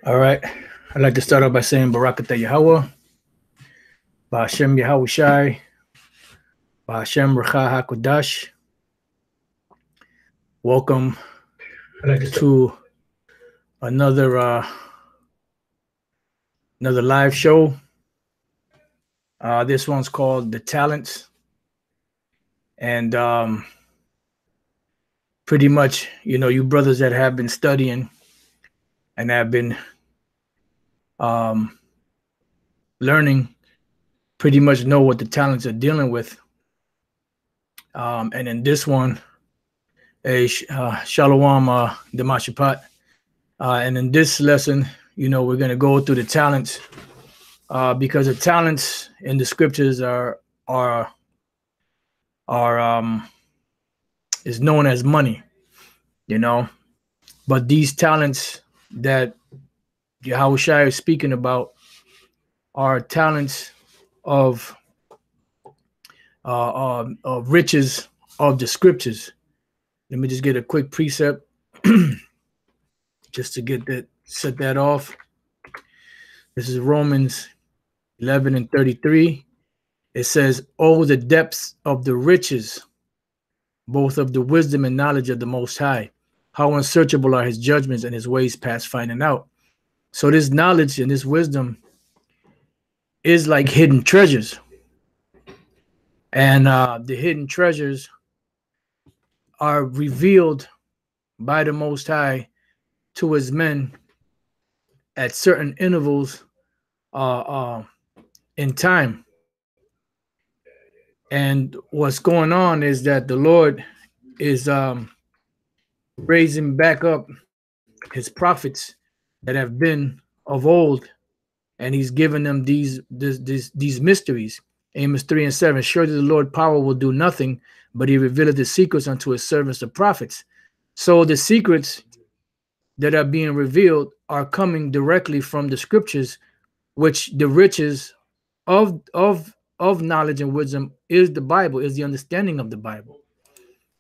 All right. I'd like to start off by saying Barakatah Yahweh, Ba'ashem Yahweh Shai, Ba'ashem Recha HaKodash. Welcome to another live show. This one's called The Talents. And pretty much, you brothers that have been studying and have been learning pretty much know what the talents are dealing with. And in this one, Shalom Damashapat. And in this lesson, we're going to go through the talents because the talents in the scriptures are is known as money, but these talents that Yahweh Shai is speaking about are talents of riches of the scriptures. Let me just get a quick precept just to set that off. This is Romans 11:33. It says, "Oh, the depths of the riches, both of the wisdom and knowledge of the Most High. How unsearchable are his judgments and his ways past finding out." So this knowledge and this wisdom is like hidden treasures. And the hidden treasures are revealed by the Most High to his men at certain intervals in time. And what's going on is that the Lord is raising back up his prophets that have been of old, and he's given them these mysteries. Amos 3:7. Surely the Lord power will do nothing, but he revealeth the secrets unto his servants the prophets. So the secrets that are being revealed are coming directly from the scriptures, which the riches of knowledge and wisdom is the Bible, is the understanding of the Bible.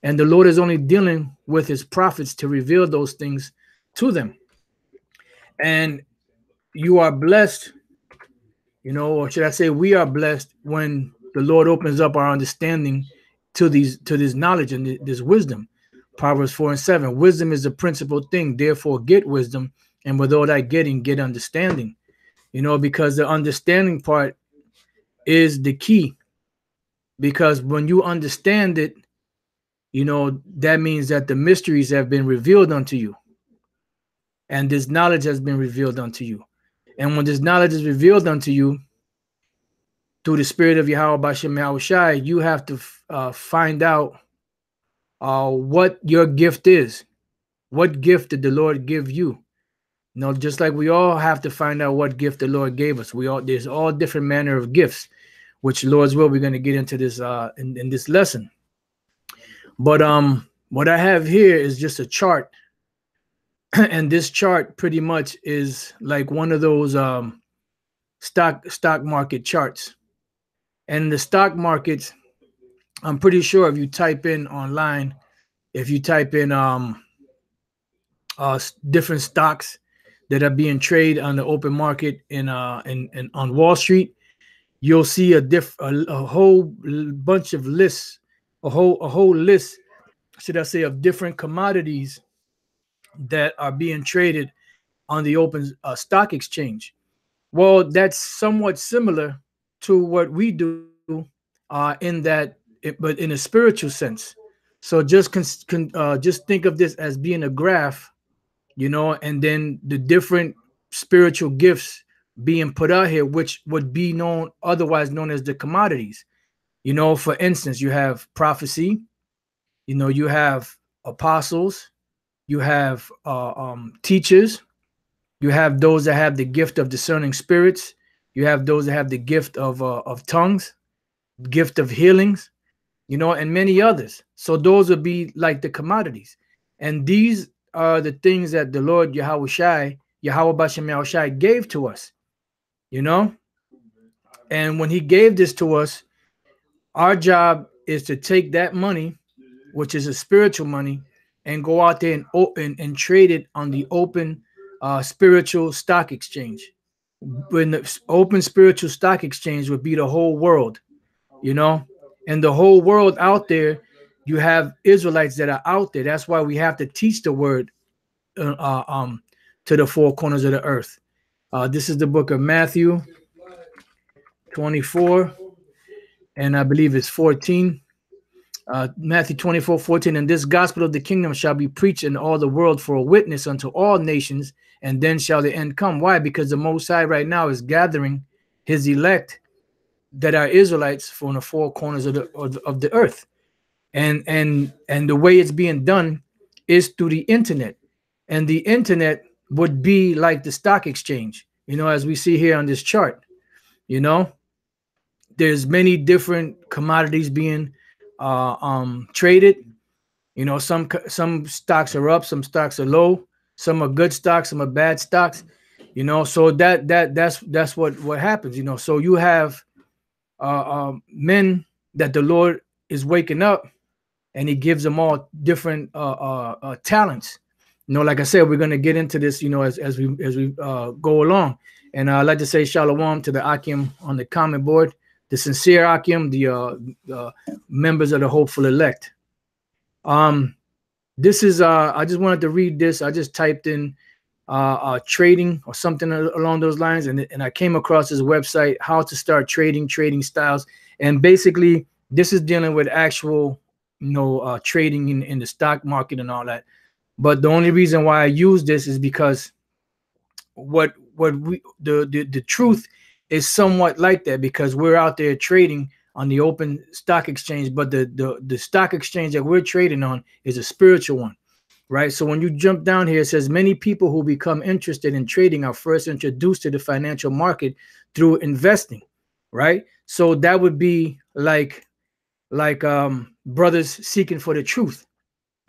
And the Lord is only dealing with his prophets to reveal those things to them. And you are blessed, or should I say we are blessed when the Lord opens up our understanding to this knowledge and this wisdom. Proverbs 4:7. Wisdom is the principal thing, therefore get wisdom, and with all that getting, get understanding. Because the understanding part is the key. Because when you understand it, that means that the mysteries have been revealed unto you. And this knowledge has been revealed unto you. And when this knowledge is revealed unto you through the spirit of Yahweh B'Shem Yahweh Shai, you have to find out what your gift is. What gift did the Lord give you? Just like we all have to find out what gift the Lord gave us. There's all different manner of gifts, which Lord's will we're going to get into this in this lesson. But what I have here is just a chart. And this chart pretty much is like one of those stock market charts. And the stock markets, I'm pretty sure if you type in online, if you type in different stocks that are being traded on the open market in on Wall Street, you'll see a whole bunch of lists, a whole list, should I say, of different commodities that are being traded on the open stock exchange. Well, that's somewhat similar to what we do in that, but in a spiritual sense. So just think of this as being a graph, and then the different spiritual gifts being put out here, which would be otherwise known as the commodities. For instance, you have prophecy, you have apostles, you have teachers, you have those that have the gift of discerning spirits, you have those that have the gift of tongues, gift of healings, and many others. So those would be like the commodities. And these are the things that the Lord Yahweh Shai, Yahweh B'Shem Yahweh Shai gave to us, And when he gave this to us, our job is to take that money, which is a spiritual money, and go out there and trade it on the open spiritual stock exchange. When the open spiritual stock exchange would be the whole world, you know, and the whole world out there, you have Israelites that are out there. That's why we have to teach the word to the four corners of the earth. This is the book of Matthew 24, and I believe it's 14. Matthew 24:14, and this gospel of the kingdom shall be preached in all the world for a witness unto all nations, and then shall the end come. Why? Because the Most High right now is gathering his elect that are Israelites from the four corners of the earth. And the way it's being done is through the internet. And the internet would be like the stock exchange, you know, as we see here on this chart. You know, there's many different commodities being traded. You know, some stocks are up, some stocks are low, some are good stocks, some are bad stocks. You know, so that's what happens. You know, so you have men that the Lord is waking up, and he gives them all different talents. You know, like I said, we're going to get into this, you know, as we go along. And I'd like to say shalom to the Akim on the comment board, the sincere Akim, the members of the hopeful elect. This is I just wanted to read this. I just typed in trading or something along those lines, and I came across this website, how to start trading styles. And basically this is dealing with actual, you know, trading in the stock market and all that. But the only reason why I use this is because the truth is somewhat like that, because we're out there trading on the open stock exchange, but the stock exchange that we're trading on is a spiritual one, right? So when you jump down here, it says many people who become interested in trading are first introduced to the financial market through investing, right? So that would be like brothers seeking for the truth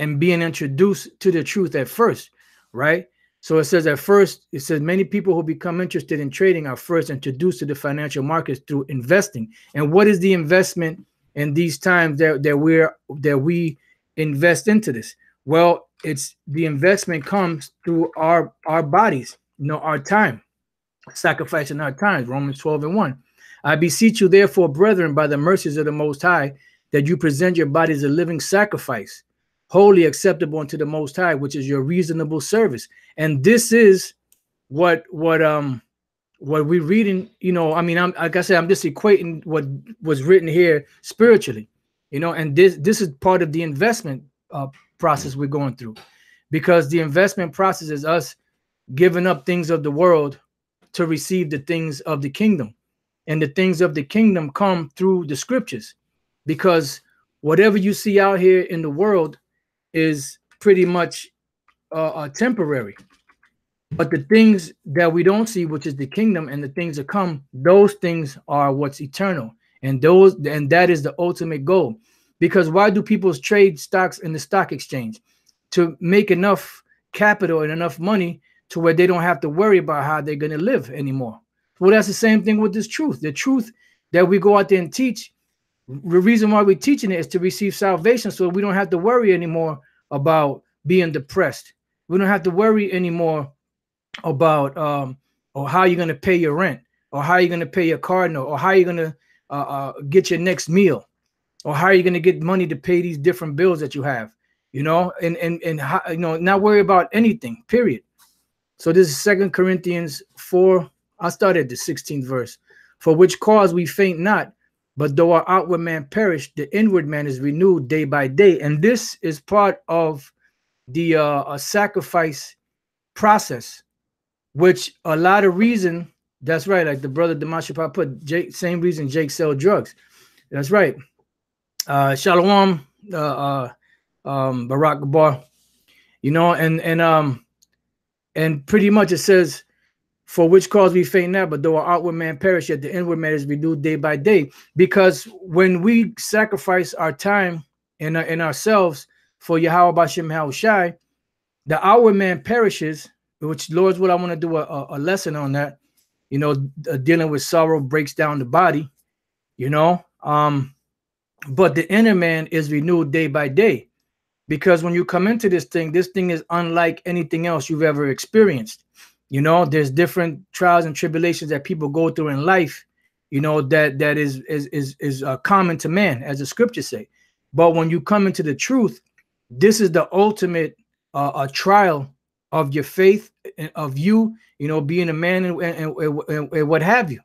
and being introduced to the truth at first, right? So it says at first, it says many people who become interested in trading are first introduced to the financial markets through investing. And what is the investment in these times that we invest into this? Well, it's the investment comes through our bodies, you know, our time, sacrificing our time. Romans 12:1. I beseech you, therefore, brethren, by the mercies of the Most High, that you present your bodies a living sacrifice, wholly acceptable unto the Most High, which is your reasonable service. And this is what we're reading. You know, I mean, like I said, I'm just equating what was written here spiritually, you know. And this is part of the investment process we're going through, because the investment process is us giving up things of the world to receive the things of the kingdom. And the things of the kingdom come through the scriptures, because whatever you see out here in the world is pretty much temporary. But the things that we don't see, which is the kingdom and the things that come, those things are what's eternal. And that is the ultimate goal. Because why do people trade stocks in the stock exchange? To make enough capital and enough money to where they don't have to worry about how they're going to live anymore. Well, that's the same thing with this truth. The truth that we go out there and teach, the reason why we're teaching it is to receive salvation, so we don't have to worry anymore about being depressed. We don't have to worry anymore about or how you're going to pay your rent, or how you're going to pay your car note, or how you're going to get your next meal, or how you're going to get money to pay these different bills that you have, you know, and how, you know, not worry about anything, period. So this is 2 Corinthians 4. I started the 16th verse. For which cause we faint not, but though our outward man perish, the inward man is renewed day by day. And this is part of the sacrifice process, which a lot of reason. That's right. Like the brother Damashapa put, same reason Jake sell drugs. That's right. Shalom, Barak Gabar. You know, and pretty much it says, for which cause we faint not, but though our outward man perish, yet the inward man is renewed day by day. Because when we sacrifice our time and ourselves for Yahweh Bashem Yahushai, the outward man perishes, which, Lord's will, I want to do a lesson on that. You know, dealing with sorrow breaks down the body, you know. But the inner man is renewed day by day. because when you come into this thing is unlike anything else you've ever experienced. You know, there's different trials and tribulations that people go through in life, you know, that is common to man, as the scriptures say. But when you come into the truth, this is the ultimate trial of your faith, of you, you know, being a man and what have you,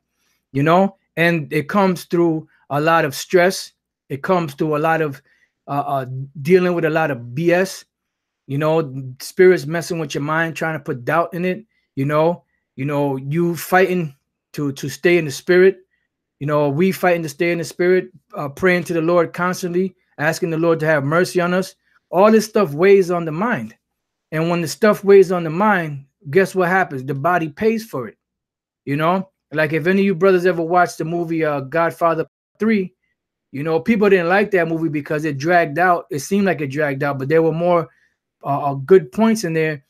you know. And it comes through a lot of stress. It comes through a lot of dealing with a lot of BS, you know, spirits messing with your mind, trying to put doubt in it, you know, you fighting to stay in the spirit. You know, we fighting to stay in the spirit, praying to the Lord constantly, asking the Lord to have mercy on us. All this stuff weighs on the mind. And when the stuff weighs on the mind, guess what happens? The body pays for it. You know, like if any of you brothers ever watched the movie Godfather 3, you know, people didn't like that movie because it dragged out. It seemed like it dragged out, but there were more good points in there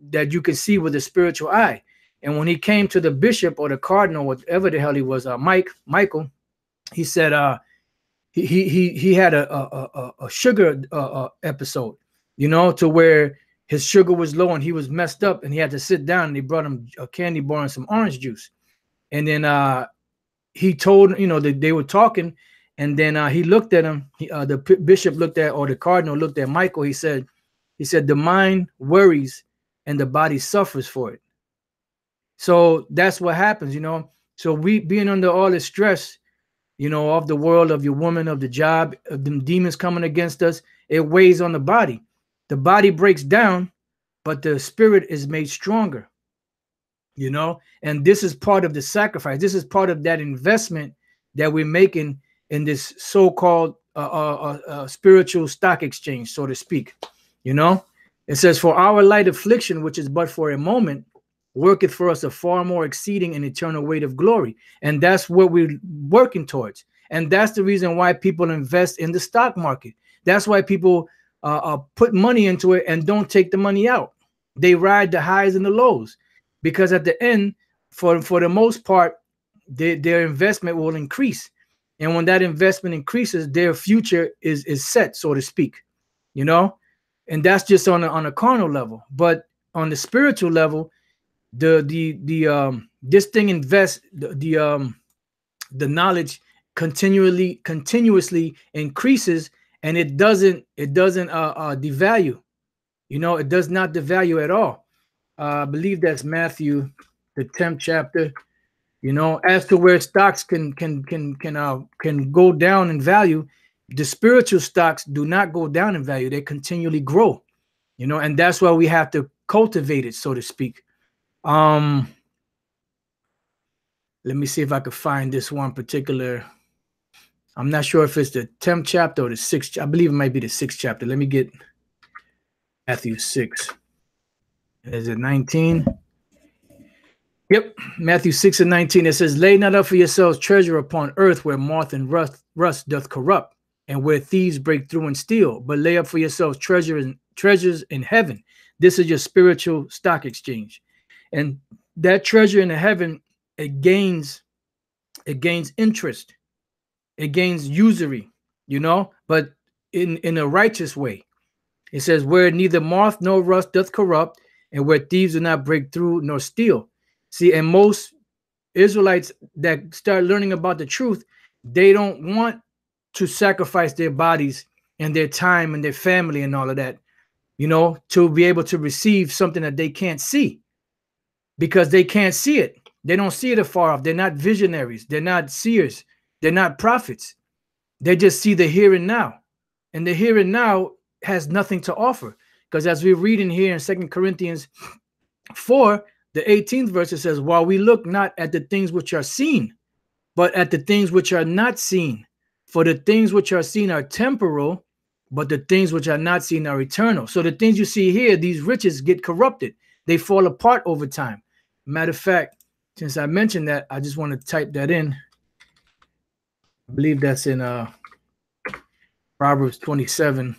that you could see with a spiritual eye. And when he came to the bishop or the cardinal, whatever the hell he was, Michael, he said he had a sugar episode, you know, to where his sugar was low and he was messed up and he had to sit down, and they brought him a candy bar and some orange juice. And then he told, you know, that they were talking, and then he looked at him. The bishop looked at, or the cardinal looked at Michael. He said, the mind worries and the body suffers for it. So that's what happens, you know. So we being under all this stress, you know, of the world, of your woman, of the job, of them demons coming against us, it weighs on the body. The body breaks down, but the spirit is made stronger, you know. And this is part of the sacrifice. This is part of that investment that we're making in this so-called spiritual stock exchange, so to speak, you know. It says, for our light affliction, which is but for a moment, worketh for us a far more exceeding and eternal weight of glory. And that's what we're working towards. And that's the reason why people invest in the stock market. That's why people put money into it and don't take the money out. They ride the highs and the lows, because at the end, for the most part, their investment will increase. And when that investment increases, their future is set, so to speak, you know. And that's just on a carnal level. But on the spiritual level, this thing invests the knowledge continuously increases, and it doesn't devalue. You know, it does not devalue at all. I believe that's Matthew, the 10th chapter. You know, as to where stocks can go down in value, the spiritual stocks do not go down in value. They continually grow. You know, and that's why we have to cultivate it, so to speak. Let me see if I could find this one particular. I'm not sure if it's the 10th chapter or the 6th. I believe it might be the 6th chapter. Let me get Matthew 6. Is it 19? Yep, Matthew 6 and 19. It says, lay not up for yourselves treasure upon earth, where moth and rust doth corrupt, and where thieves break through and steal, but lay up for yourselves treasures in heaven. This is your spiritual stock exchange. And that treasure in the heaven, it gains interest, it gains usury, you know, but in a righteous way. It says, where neither moth nor rust doth corrupt, and where thieves do not break through nor steal. See, and most Israelites that start learning about the truth, they don't want to sacrifice their bodies and their time and their family and all of that, you know, to be able to receive something that they can't see, because they can't see it. They don't see it afar off. They're not visionaries. They're not seers. They're not prophets. They just see the here and now. And the here and now has nothing to offer. Because as we're reading here in 2 Corinthians 4, the 18th verse, it says, while we look not at the things which are seen, but at the things which are not seen. For the things which are seen are temporal, but the things which are not seen are eternal. So the things you see here, these riches get corrupted. They fall apart over time. Matter of fact, since I mentioned that, I just want to type that in. I believe that's in Proverbs 27.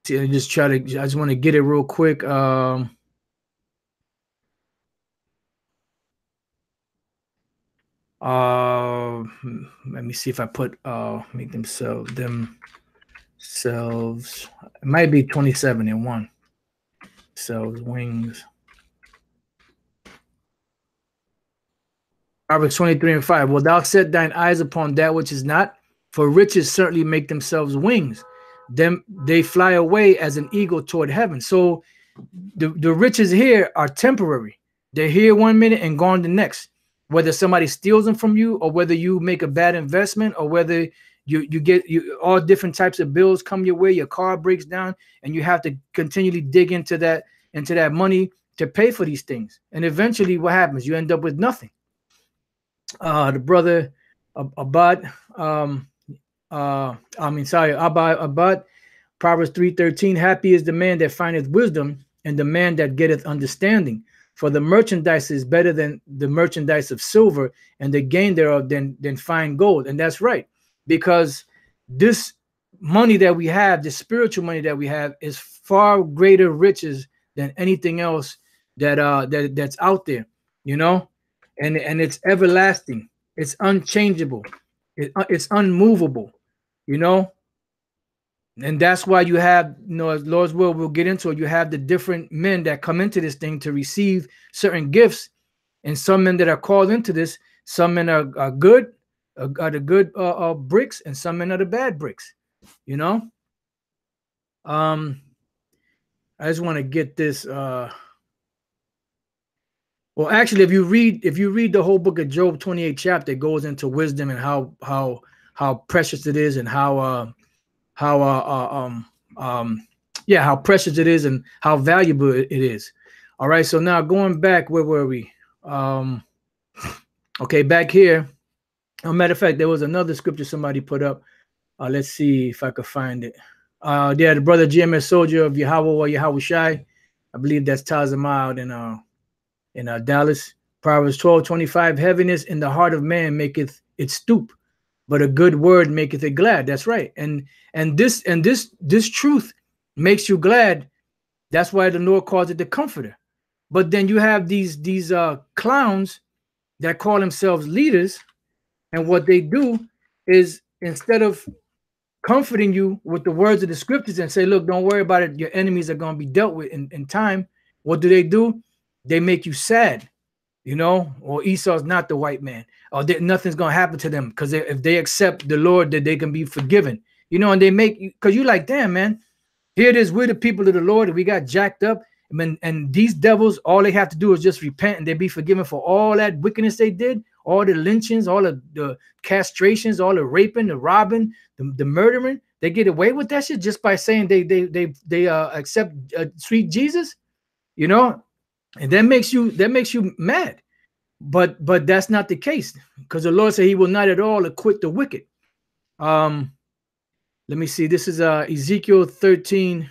See, I just want to get it real quick. Let me see if I put make them Selves. It might be 27 and 1. Selves wings. Proverbs 23 and 5. Will thou set thine eyes upon that which is not? For riches certainly make themselves wings. Them they fly away as an eagle toward heaven. So the riches here are temporary. They're here 1 minute and gone the next. Whether somebody steals them from you, or whether you make a bad investment, or whether you get all different types of bills come your way, your car breaks down, and you have to continually dig into that money to pay for these things. And eventually what happens? You end up with nothing. The brother Abad, Abad, Proverbs 3:13, happy is the man that findeth wisdom, and the man that getteth understanding. For the merchandise is better than the merchandise of silver, and the gain thereof than fine gold. And that's right, because this money that we have, the spiritual money that we have, is far greater riches than anything else that's out there, you know, and it's everlasting, it's unchangeable, it's unmovable, you know. And that's why you have, you know, as Lord's will, we'll get into it, you have the different men that come into this thing to receive certain gifts. And some men that are called into this, some men are good, are the good bricks, and some men are the bad bricks, you know. I just want to get this. Well, actually, if you read the whole book of Job, 28 chapter, it goes into wisdom and how precious it is, and how precious it is, and how valuable it is. All right, so now going back, where were we? Okay, back here. As a matter of fact, there was another scripture somebody put up. Let's see if I could find it. The brother GMS Soldier of Yahweh or Yahweh Shai, I believe that's Tazama out in Dallas. Proverbs 12:25, heaviness in the heart of man maketh it stoop, but a good word maketh it glad. That's right. And this truth makes you glad. That's why the Lord calls it the comforter. But then you have these clowns that call themselves leaders, and what they do is, instead of comforting you with the words of the scriptures and say, look, don't worry about it, your enemies are going to be dealt with in time, what do? They make you sad, you know, or Esau's not the white man, or nothing's going to happen to them, because if they accept the Lord, that they can be forgiven, you know. And they make you, because you're like, damn, man, here it is, we're the people of the Lord, and we got jacked up, and these devils, all they have to do is just repent, and they be forgiven for all that wickedness they did, all the lynchings, all of the castrations, all the raping, the robbing, the murdering. They get away with that shit just by saying they accept sweet Jesus, you know. And that makes you mad. But that's not the case, because the Lord said he will not at all acquit the wicked. Let me see. This is Ezekiel 13.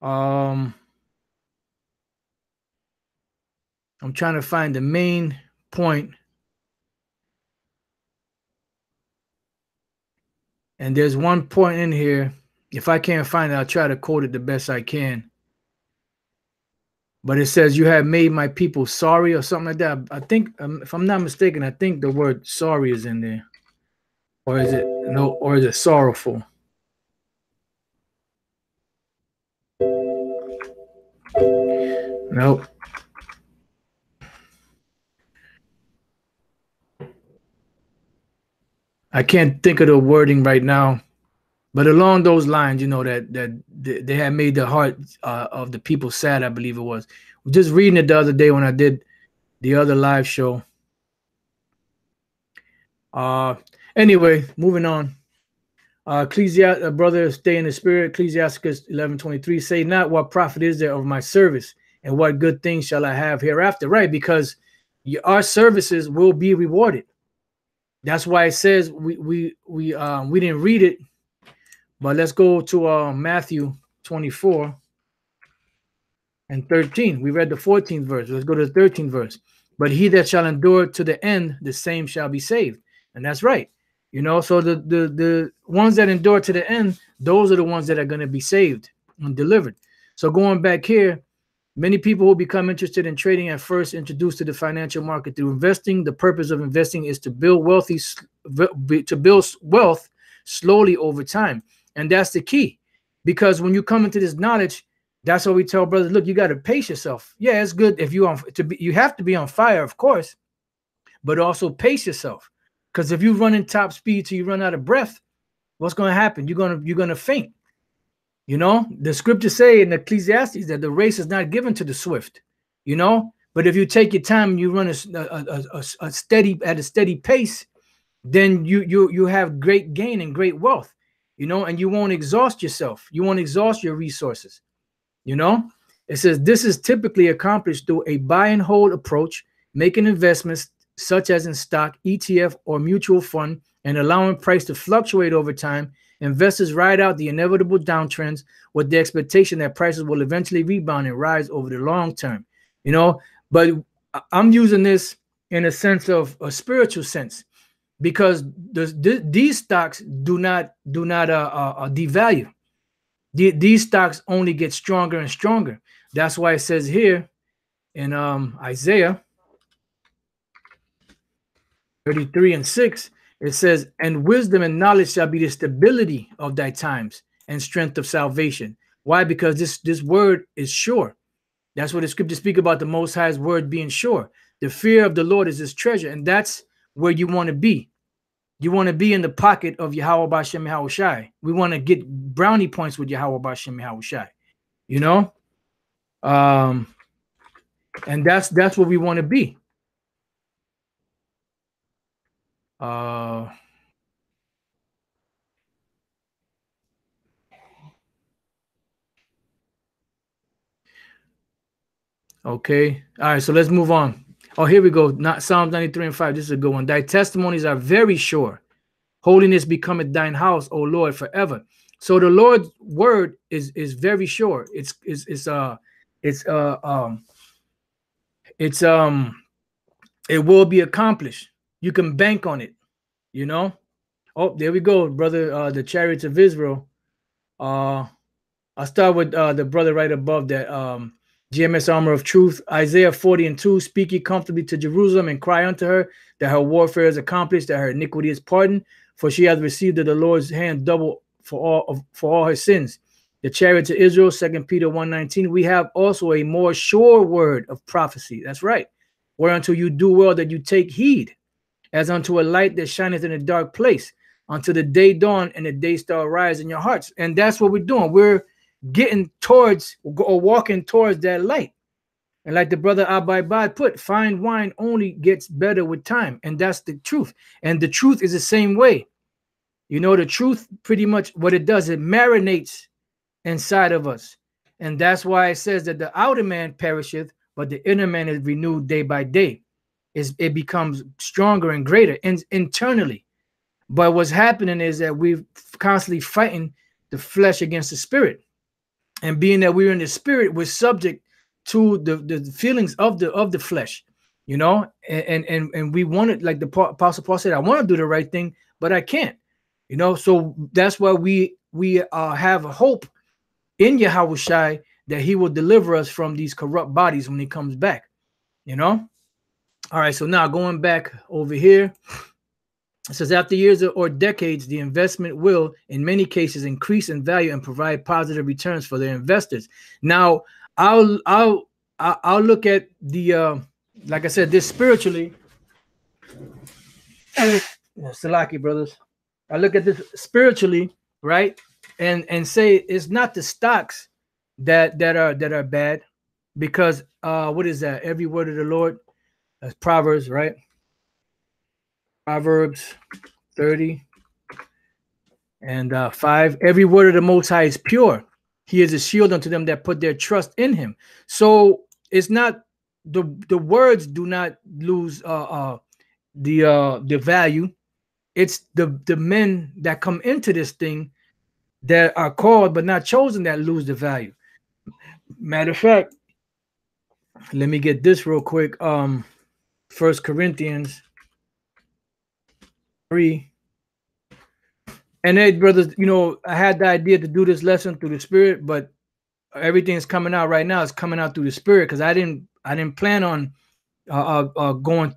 I'm trying to find the main point. And there's one point in here. If I can't find it, I'll try to quote it the best I can. But it says, you have made my people sorry, or something like that. I think, if I'm not mistaken, I think the word sorry is in there. Or is it no? Or is it sorrowful? Nope. I can't think of the wording right now. But along those lines, you know, that they had made the heart of the people sad, I believe it was. Just reading it the other day when I did the other live show. Anyway, moving on. Ecclesiastes, brother, stay in the spirit. Ecclesiasticus 11:23. Say not, what profit is there of my service, and what good things shall I have hereafter? Right, because our services will be rewarded. That's why it says we didn't read it. But let's go to Matthew 24 and 13. We read the 14th verse. Let's go to the 13th verse. But he that shall endure to the end, the same shall be saved. And that's right. You know, so the ones that endure to the end, those are the ones that are going to be saved and delivered. So going back here, many people who become interested in trading at first introduced to the financial market through investing. The purpose of investing is to build wealth slowly over time. And that's the key, because when you come into this knowledge, that's what we tell brothers. Look, you got to pace yourself. Yeah, it's good if you you have to be on fire, of course, but also pace yourself. Because if you run in top speed till you run out of breath, what's going to happen? You're gonna faint. You know, the scriptures say in Ecclesiastes that the race is not given to the swift. You know, but if you take your time and you run a steady pace, then you have great gain and great wealth. You know, and you won't exhaust yourself. You won't exhaust your resources. You know, it says this is typically accomplished through a buy and hold approach, making investments such as in stock, ETF, or mutual fund, and allowing price to fluctuate over time. Investors ride out the inevitable downtrends with the expectation that prices will eventually rebound and rise over the long term. You know, but I'm using this in a sense of a spiritual sense, because these stocks do not devalue. These stocks only get stronger and stronger. That's why it says here in Isaiah 33:6, it says, and wisdom and knowledge shall be the stability of thy times and strength of salvation. Why? Because this word is sure. That's what the scriptures speak about, the Most High's word being sure. The fear of the Lord is his treasure, and that's where you want to be. You want to be in the pocket of Yahweh B'Shem Yahweh Shai. We want to get brownie points with Yahweh B'Shem Yahweh Shai. You know? And that's what we want to be. Okay. All right, so let's move on. Oh, here we go. Not Psalms 93:5. This is a good one. Thy testimonies are very sure. Holiness becometh thine house, O Lord, forever. So the Lord's word is very sure. It will be accomplished. You can bank on it, you know. Oh, there we go, brother. The Chariots of Israel. I'll start with the brother right above that. GMS Armor of Truth, Isaiah 40:2. Speak ye comfortably to Jerusalem and cry unto her that her warfare is accomplished, that her iniquity is pardoned, for she hath received of the Lord's hand double for all her sins. The Chariots of Israel, 2 Peter 1:19. We have also a more sure word of prophecy. That's right. Whereunto you do well that you take heed, as unto a light that shineth in a dark place, until the day dawn and the day star rise in your hearts. And that's what we're doing. We're getting towards or walking towards that light. And like the brother Abai put, fine wine only gets better with time. And that's the truth. And the truth is the same way. You know, the truth, pretty much what it does, it marinates inside of us. And that's why it says that the outer man perisheth, but the inner man is renewed day by day. It becomes stronger and greater internally. But what's happening is that we're constantly fighting the flesh against the spirit. And being that we're in the spirit, we're subject to the feelings of the flesh, you know, and we want it, like the Apostle Paul said, I want to do the right thing, but I can't, you know. So that's why we have a hope in Yahweh Shai that he will deliver us from these corrupt bodies when he comes back, you know. All right, so now going back over here, it says after years or decades, the investment will, in many cases, increase in value and provide positive returns for their investors. Now, I'll look at the like I said, this spiritually. Salaki brothers, I look at this spiritually, right, and say it's not the stocks that are bad, because what is that? Every word of the Lord, that's Proverbs, right? Proverbs 30 and 5. Every word of the Most High is pure. He is a shield unto them that put their trust in him. So it's not the words do not lose the value. It's the men that come into this thing that are called but not chosen that lose the value. Matter of fact, let me get this real quick. 1 Corinthians 3. And then, brothers, you know, I had the idea to do this lesson through the spirit, but everything's coming out right now. It's coming out through the spirit, because I didn't plan on going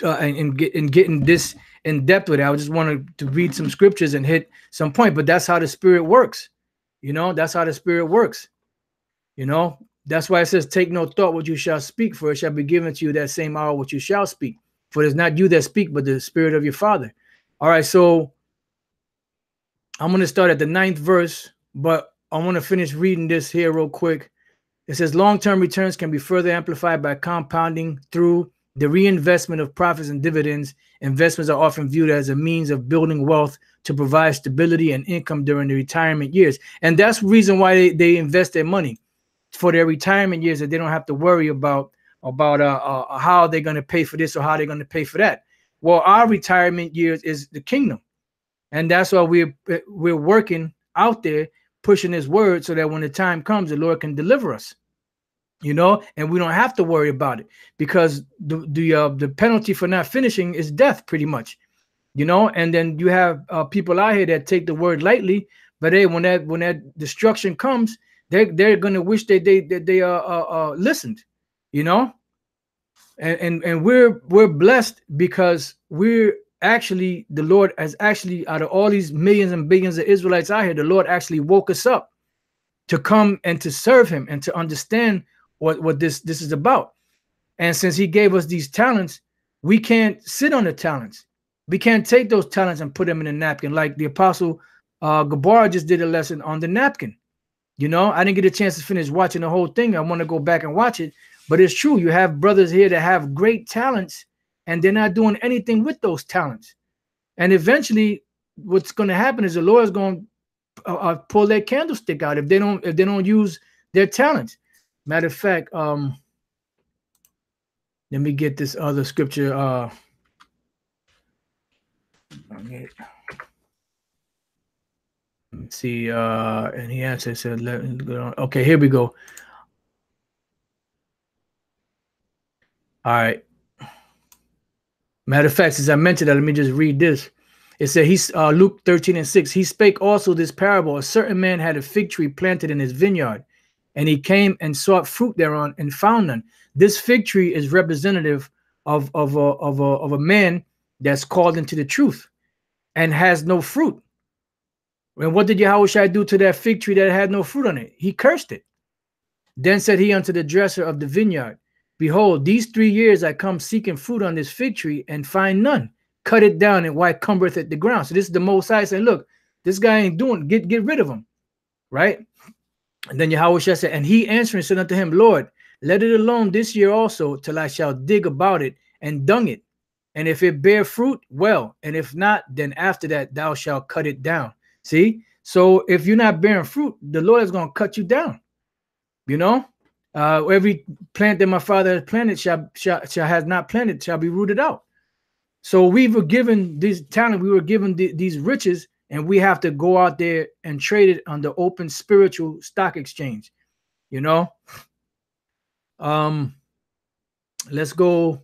and getting this in depth with it. I just wanted to read some scriptures and hit some point, but that's how the Spirit works. You know, that's how the Spirit works. You know, that's why it says, take no thought what you shall speak, for it shall be given to you that same hour what you shall speak. For it is not you that speak, but the Spirit of your Father. All right, so I'm going to start at the 9th verse, but I want to finish reading this here real quick. It says, long-term returns can be further amplified by compounding through the reinvestment of profits and dividends. Investments are often viewed as a means of building wealth to provide stability and income during the retirement years. And that's the reason why they invest their money for their retirement years, that they don't have to worry about how they're going to pay for this or how they're going to pay for that. Well, our retirement years is the kingdom. And that's why we're working out there, pushing his word, so that when the time comes, the Lord can deliver us, you know, and we don't have to worry about it, because the penalty for not finishing is death, pretty much, you know. And then you have people out here that take the word lightly, but hey, when that destruction comes, they're gonna wish they listened, you know. And we're blessed because we're actually, the Lord has actually, out of all these millions and billions of Israelites out here, the Lord actually woke us up to come and to serve him and to understand what this is about. And since he gave us these talents, we can't sit on the talents. We can't take those talents and put them in a napkin, like the Apostle Gabar just did a lesson on the napkin. You know, I didn't get a chance to finish watching the whole thing. I want to go back and watch it, but it's true. You have brothers here that have great talents, and they're not doing anything with those talents. And eventually, what's going to happen is the Lord is going to pull their candlestick out if they don't use their talents. Matter of fact, let me get this other scripture. Let's see. And he answered, said, okay, here we go. All right. Matter of fact, as I mentioned that, let me just read this. It said, Luke 13:6. He spake also this parable. A certain man had a fig tree planted in his vineyard, and he came and sought fruit thereon and found none. This fig tree is representative of a man that's called into the truth and has no fruit. And what did Yahushua do to that fig tree that had no fruit on it? He cursed it. Then said he unto the dresser of the vineyard, behold, these 3 years I come seeking fruit on this fig tree and find none. Cut it down, and why cumbereth it the ground? So this is the Most High saying, look, this guy ain't doing, get rid of him, right? And then Yahushua said, and he answering said unto him, Lord, let it alone this year also, till I shall dig about it and dung it. And if it bear fruit, well, and if not, then after that thou shalt cut it down. See? So if you're not bearing fruit, the Lord is going to cut you down. You know? Every plant that my Father has planted shall has not planted shall be rooted out. So we were given this talent, we were given these riches, and we have to go out there and trade it on the open spiritual stock exchange. You know? Let's go.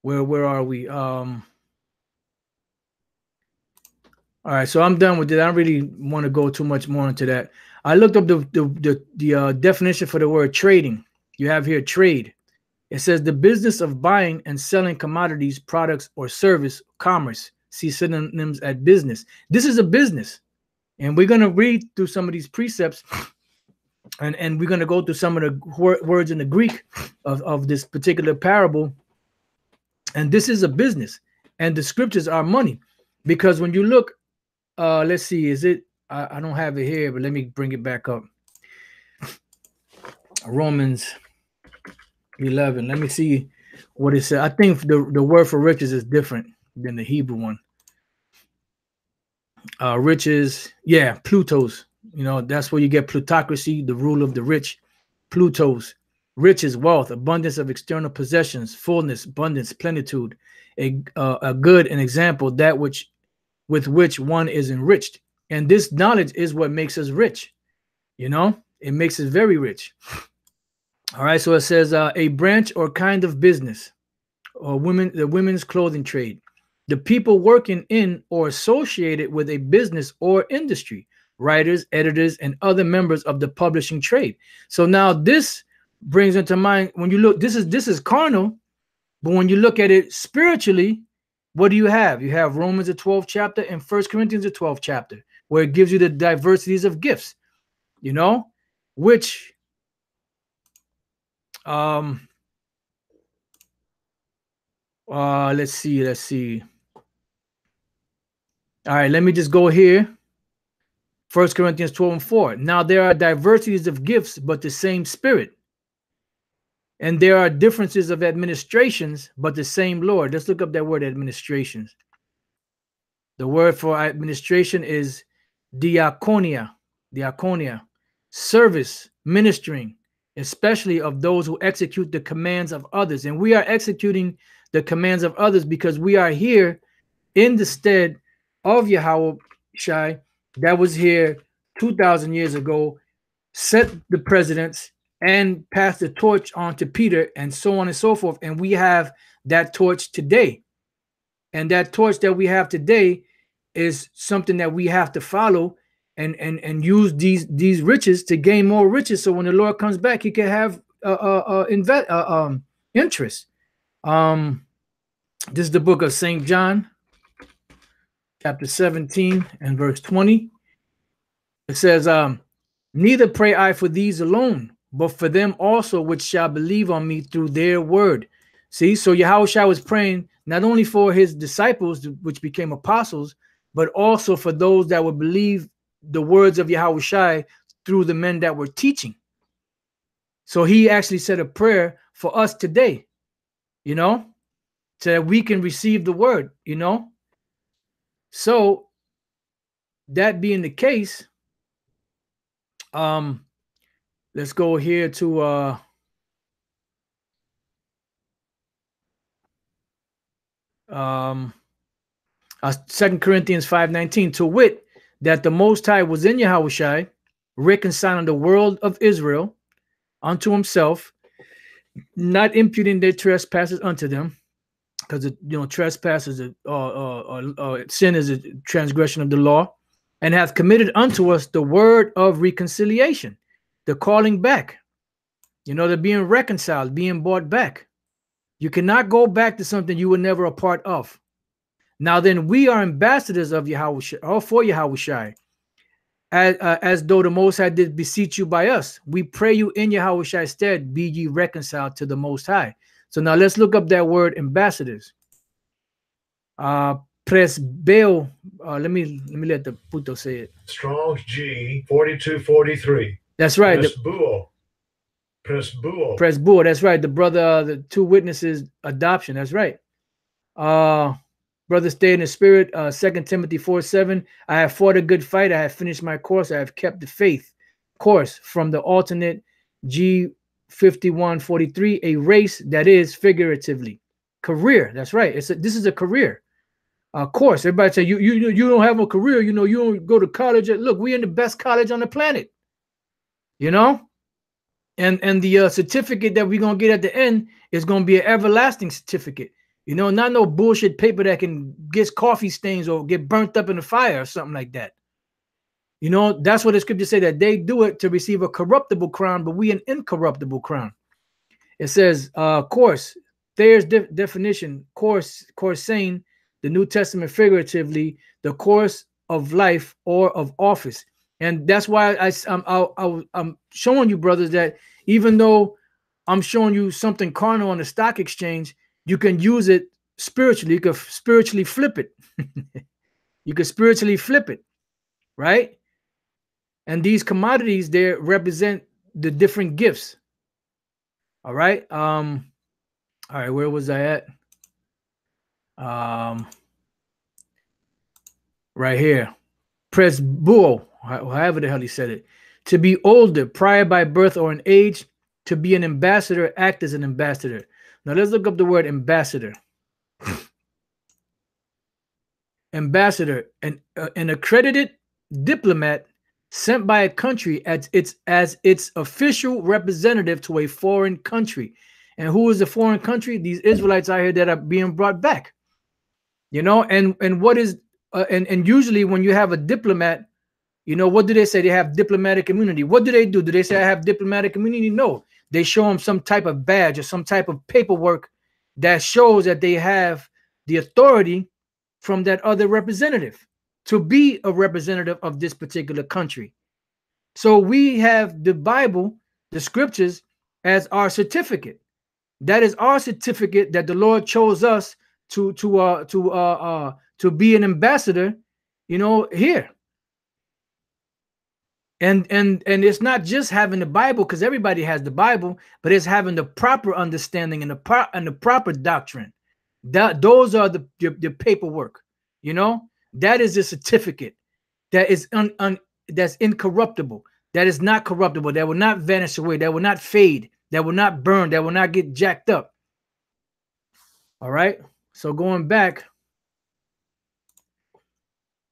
Where are we? All right, so I'm done with it. I don't really want to go too much more into that. I looked up the definition for the word trading. You have here trade. It says the business of buying and selling commodities, products, or service, commerce. See synonyms at business. This is a business. And we're going to read through some of these precepts, and we're going to go through some of the words in the Greek of this particular parable. And this is a business. And the scriptures are money. Because when you look, let's see, is it, I don't have it here, but let me bring it back up. Romans 11. Let me see what it says. I think the word for riches is different than the Hebrew one. Riches, yeah, Plutos. You know, that's where you get plutocracy, the rule of the rich. Plutos. Riches, wealth, abundance of external possessions, fullness, abundance, plenitude, a good, an example, that with which one is enriched. And this knowledge is what makes us rich. You know, it makes us very rich. All right, so it says a branch or kind of business, or the women's clothing trade. The people working in or associated with a business or industry, writers, editors, and other members of the publishing trade. So now this brings into mind, when you look, this is carnal, but when you look at it spiritually, what do you have? You have Romans the 12th chapter and 1 Corinthians the 12th chapter, where it gives you the diversities of gifts, you know, which let's see. All right, let me just go here. 1 Corinthians 12:4. Now there are diversities of gifts, but the same Spirit. And there are differences of administrations, but the same Lord. Let's look up that word, administrations. The word for administration is diakonia. Diakonia. Service, ministering, especially of those who execute the commands of others. And we are executing the commands of others because we are here in the stead of Yahweh Shai that was here 2,000 years ago, set the presidents, and passed the torch on to Peter, and so on and so forth. And we have that torch today. And that torch that we have today is something that we have to follow and use these riches to gain more riches. So when the Lord comes back, he can have interest. This is the book of St. John, chapter 17 and verse 20. It says, neither pray I for these alone, but for them also which shall believe on me through their word. See, so Yahushua was praying not only for his disciples, which became apostles, but also for those that would believe the words of Yahushua through the men that were teaching. So he actually said a prayer for us today, you know, so that we can receive the word, you know. So that being the case, let's go here to 2 Corinthians 5:19, to wit, that the Most High was in Yahushua, reconciling the world of Israel unto himself, not imputing their trespasses unto them, because you know trespasses sin is a transgression of the law, and hath committed unto us the word of reconciliation, the calling back. You know, they're being reconciled, being brought back. You cannot go back to something you were never a part of. Now then, we are ambassadors of Yahushua, or for Yahushua, as though the Most High did beseech you by us. We pray you in Yahushua's stead, be ye reconciled to the Most High. So now let's look up that word ambassadors. Presbeo. Let me let the puto say it. Strong's G 4243. That's right. Presbuo. That's right. The brother, the two witnesses adoption. That's right. Brother, stay in the spirit. 2 Timothy 4:7. I have fought a good fight. I have finished my course. I have kept the faith. Course from the alternate G 5143. A race that is figuratively career. That's right. This is a career. Course. Everybody say you don't have a career. You know you don't go to college. Look, we're in the best college on the planet. You know. And the certificate that we're going to get at the end is going to be an everlasting certificate. You know, not no bullshit paper that can get coffee stains or get burnt up in the fire or something like that. You know, that's what the scriptures say, that they do it to receive a corruptible crown, but we an incorruptible crown. It says, course, Thayer's definition, course saying the New Testament figuratively, the course of life or of office. And that's why I'm showing you, brothers, that even though I'm showing you something carnal on the stock exchange, you can use it spiritually. You can spiritually flip it. You can spiritually flip it, right? And these commodities there represent the different gifts. All right. All right. Where was I at? Right here. Presbuo, however the hell he said it. To be older, prior by birth or an age, to be an ambassador, act as an ambassador. Now let's look up the word ambassador. Ambassador, an accredited diplomat sent by a country as its official representative to a foreign country. And who is the foreign country? These Israelites out here that are being brought back. You know, and what is and usually when you have a diplomat, you know, what do they say? They have diplomatic immunity. What do? Do they say I have diplomatic immunity? No. They show them some type of badge or some type of paperwork that shows that they have the authority from that other representative to be a representative of this particular country. So we have the Bible, the scriptures, as our certificate. That is our certificate that the Lord chose us to be an ambassador, you know, here. And it's not just having the Bible, because everybody has the Bible, but it's having the proper understanding and the proper doctrine. Those are the paperwork, you know. That is a certificate that is that's incorruptible, that is not corruptible, that will not vanish away, that will not fade, that will not burn, that will not get jacked up. All right. So going back,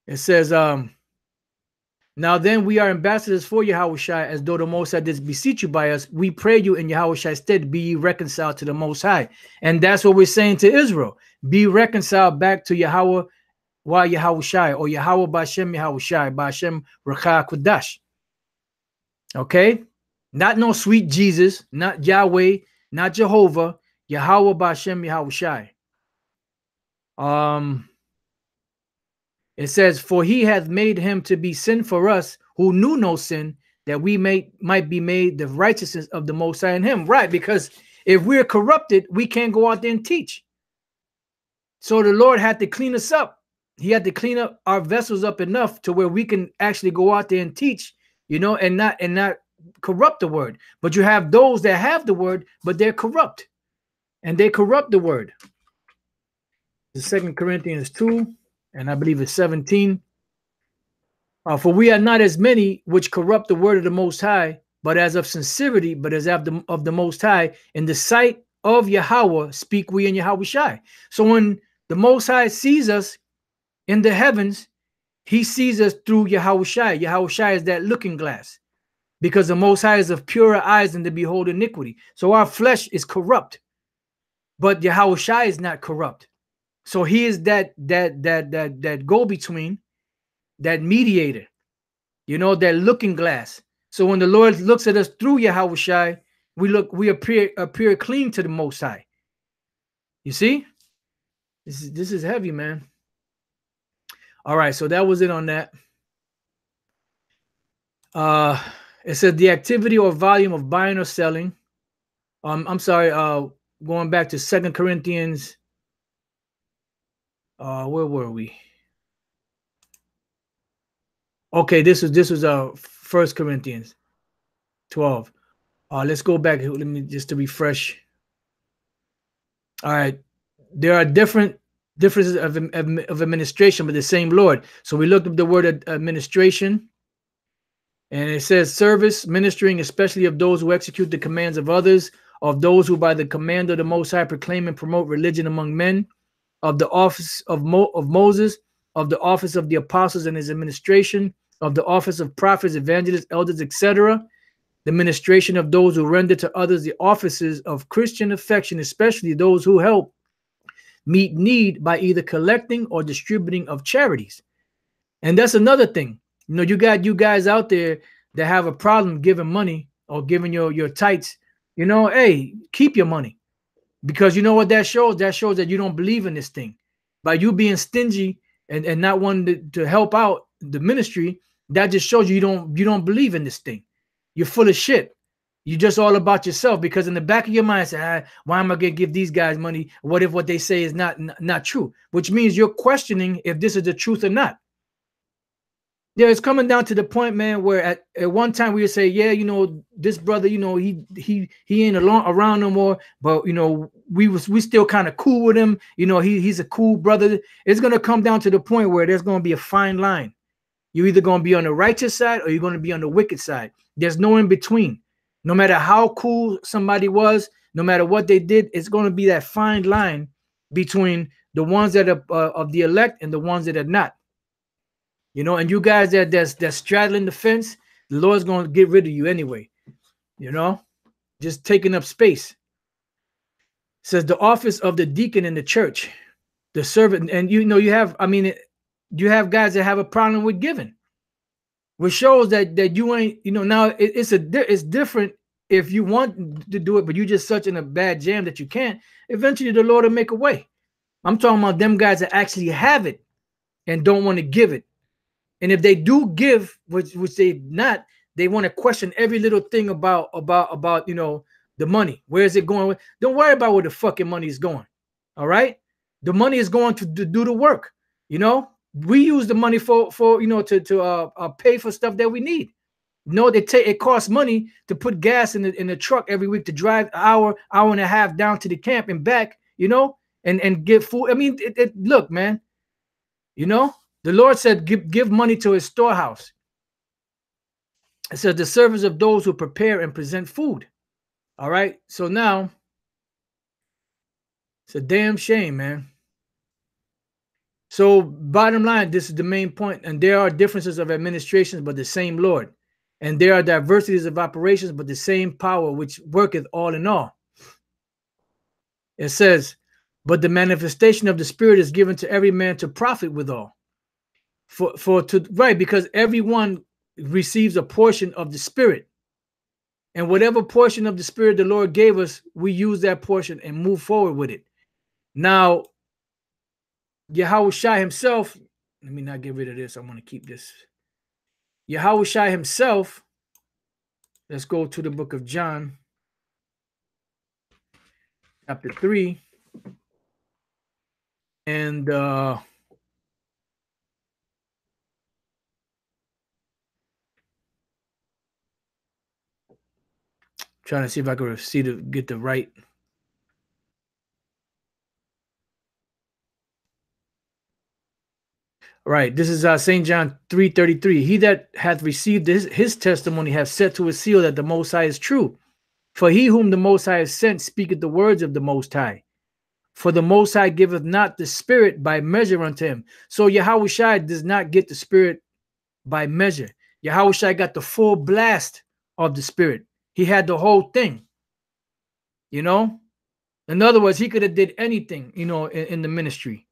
it says, now then we are ambassadors for Yahushua, as though the Most High did beseech you by us. We pray you in Yahushua's stead, be ye reconciled to the Most High. And that's what we're saying to Israel. Be reconciled back to Yahweh wa Yahushua, or Yahweh Bashem Yahushua, Bashem Rakha Kudash. Okay? Not no sweet Jesus, not Yahweh, not Jehovah, Yahweh Bashem Yahushua. It says, for he hath made him to be sin for us who knew no sin, that we might be made the righteousness of the Most High in him. Right, because if we're corrupted, we can't go out there and teach. So the Lord had to clean us up. He had to clean up our vessels up enough to where we can actually go out there and teach, you know, and not corrupt the word. But you have those that have the word, but they're corrupt, and they corrupt the word. The 2 Corinthians 2. And I believe it's 17. For we are not as many which corrupt the word of the Most High, but as of sincerity, but as of the Most High, in the sight of Yahweh, speak we in Yahushua. So when the Most High sees us in the heavens, he sees us through Yahushua. Yahushua is that looking glass, because the Most High is of purer eyes than to behold iniquity. So our flesh is corrupt, but Yahushua is not corrupt. So he is that go-between, that mediator, you know, that looking glass. So when the Lord looks at us through Yahushua, we appear clean to the Most High. You see? This is heavy, man. All right, so that was it on that. It said the activity or volume of buying or selling. I'm sorry, going back to 2 Corinthians. Where were we? Okay, this was 1 Corinthians 12. Let's go back. Let me just to refresh. All right, there are differences of administration, but the same Lord. So we looked up the word administration, and it says service, ministering, especially of those who execute the commands of others, of those who by the command of the Most High proclaim and promote religion among men, of the office of Moses, of the office of the apostles and his administration, of the office of prophets, evangelists, elders, etc., the ministration of those who render to others the offices of Christian affection, especially those who help meet need by either collecting or distributing of charities. And that's another thing. You know, you got you guys out there that have a problem giving money or giving your tithes. You know, hey, keep your money. Because you know what that shows? That shows that you don't believe in this thing. By you being stingy and not wanting to help out the ministry, that just shows you don't believe in this thing. You're full of shit. You're just all about yourself, because in the back of your mind, say, why am I going to give these guys money? What if what they say is not true? Which means you're questioning if this is the truth or not. Yeah, it's coming down to the point, man, where at one time we would say, yeah, you know, this brother, you know, he ain't around no more, but you know, we still kind of cool with him. You know, he's a cool brother. It's gonna come down to the point where there's gonna be a fine line. You're either gonna be on the righteous side or you're gonna be on the wicked side. There's no in between. No matter how cool somebody was, no matter what they did, it's gonna be that fine line between the ones that are of the elect and the ones that are not. You know, and you guys that's straddling the fence, the Lord's going to get rid of you anyway. You know, just taking up space. It says the office of the deacon in the church, the servant, and you know, you have guys that have a problem with giving, which shows that you ain't, you know, now it's different if you want to do it, but you're just such in a bad jam that you can't. Eventually, the Lord will make a way. I'm talking about them guys that actually have it and don't want to give it. And if they do give, which they not, they want to question every little thing about you know, the money. Where is it going? Don't worry about where the fucking money is going. All right, the money is going to do the work. You know, we use the money for you know, to pay for stuff that we need. No, it costs money to put gas in the truck every week to drive an hour and a half down to the camp and back. You know, and get food. I mean, look, man. You know, the Lord said, give money to his storehouse. It says the service of those who prepare and present food. All right. So now it's a damn shame, man. So bottom line, this is the main point. And there are differences of administrations, but the same Lord. And there are diversities of operations, but the same power which worketh all in all. It says, but the manifestation of the Spirit is given to every man to profit withal. Right, because everyone receives a portion of the Spirit. And whatever portion of the Spirit the Lord gave us, we use that portion and move forward with it. Now, Yahushua himself, let me not get rid of this. I want to keep this. Yahushua himself, let's go to the book of John, chapter 3. And trying to see if I can get the right. Right. This is St. John 3:33. He that hath received his testimony hath set to a seal that the Most High is true. For he whom the Most High has sent speaketh the words of the Most High. For the Most High giveth not the Spirit by measure unto him. So Yahushua does not get the Spirit by measure. Yahushua got the full blast of the Spirit. He had the whole thing. You know? In other words, he could have did anything, you know, in the ministry.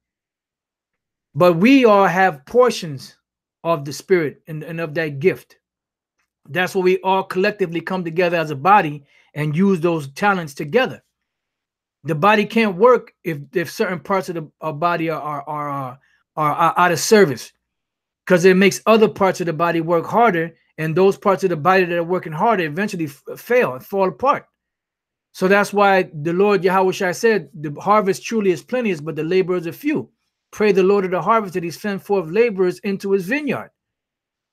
But we all have portions of the Spirit and of that gift. That's where we all collectively come together as a body and use those talents together. The body can't work if certain parts of the body are out of service, because it makes other parts of the body work harder, and those parts of the body that are working harder eventually fail and fall apart. So that's why the Lord Yahushua said, the harvest truly is plenteous, but the laborers are few. Pray the Lord of the harvest that he send forth laborers into his vineyard,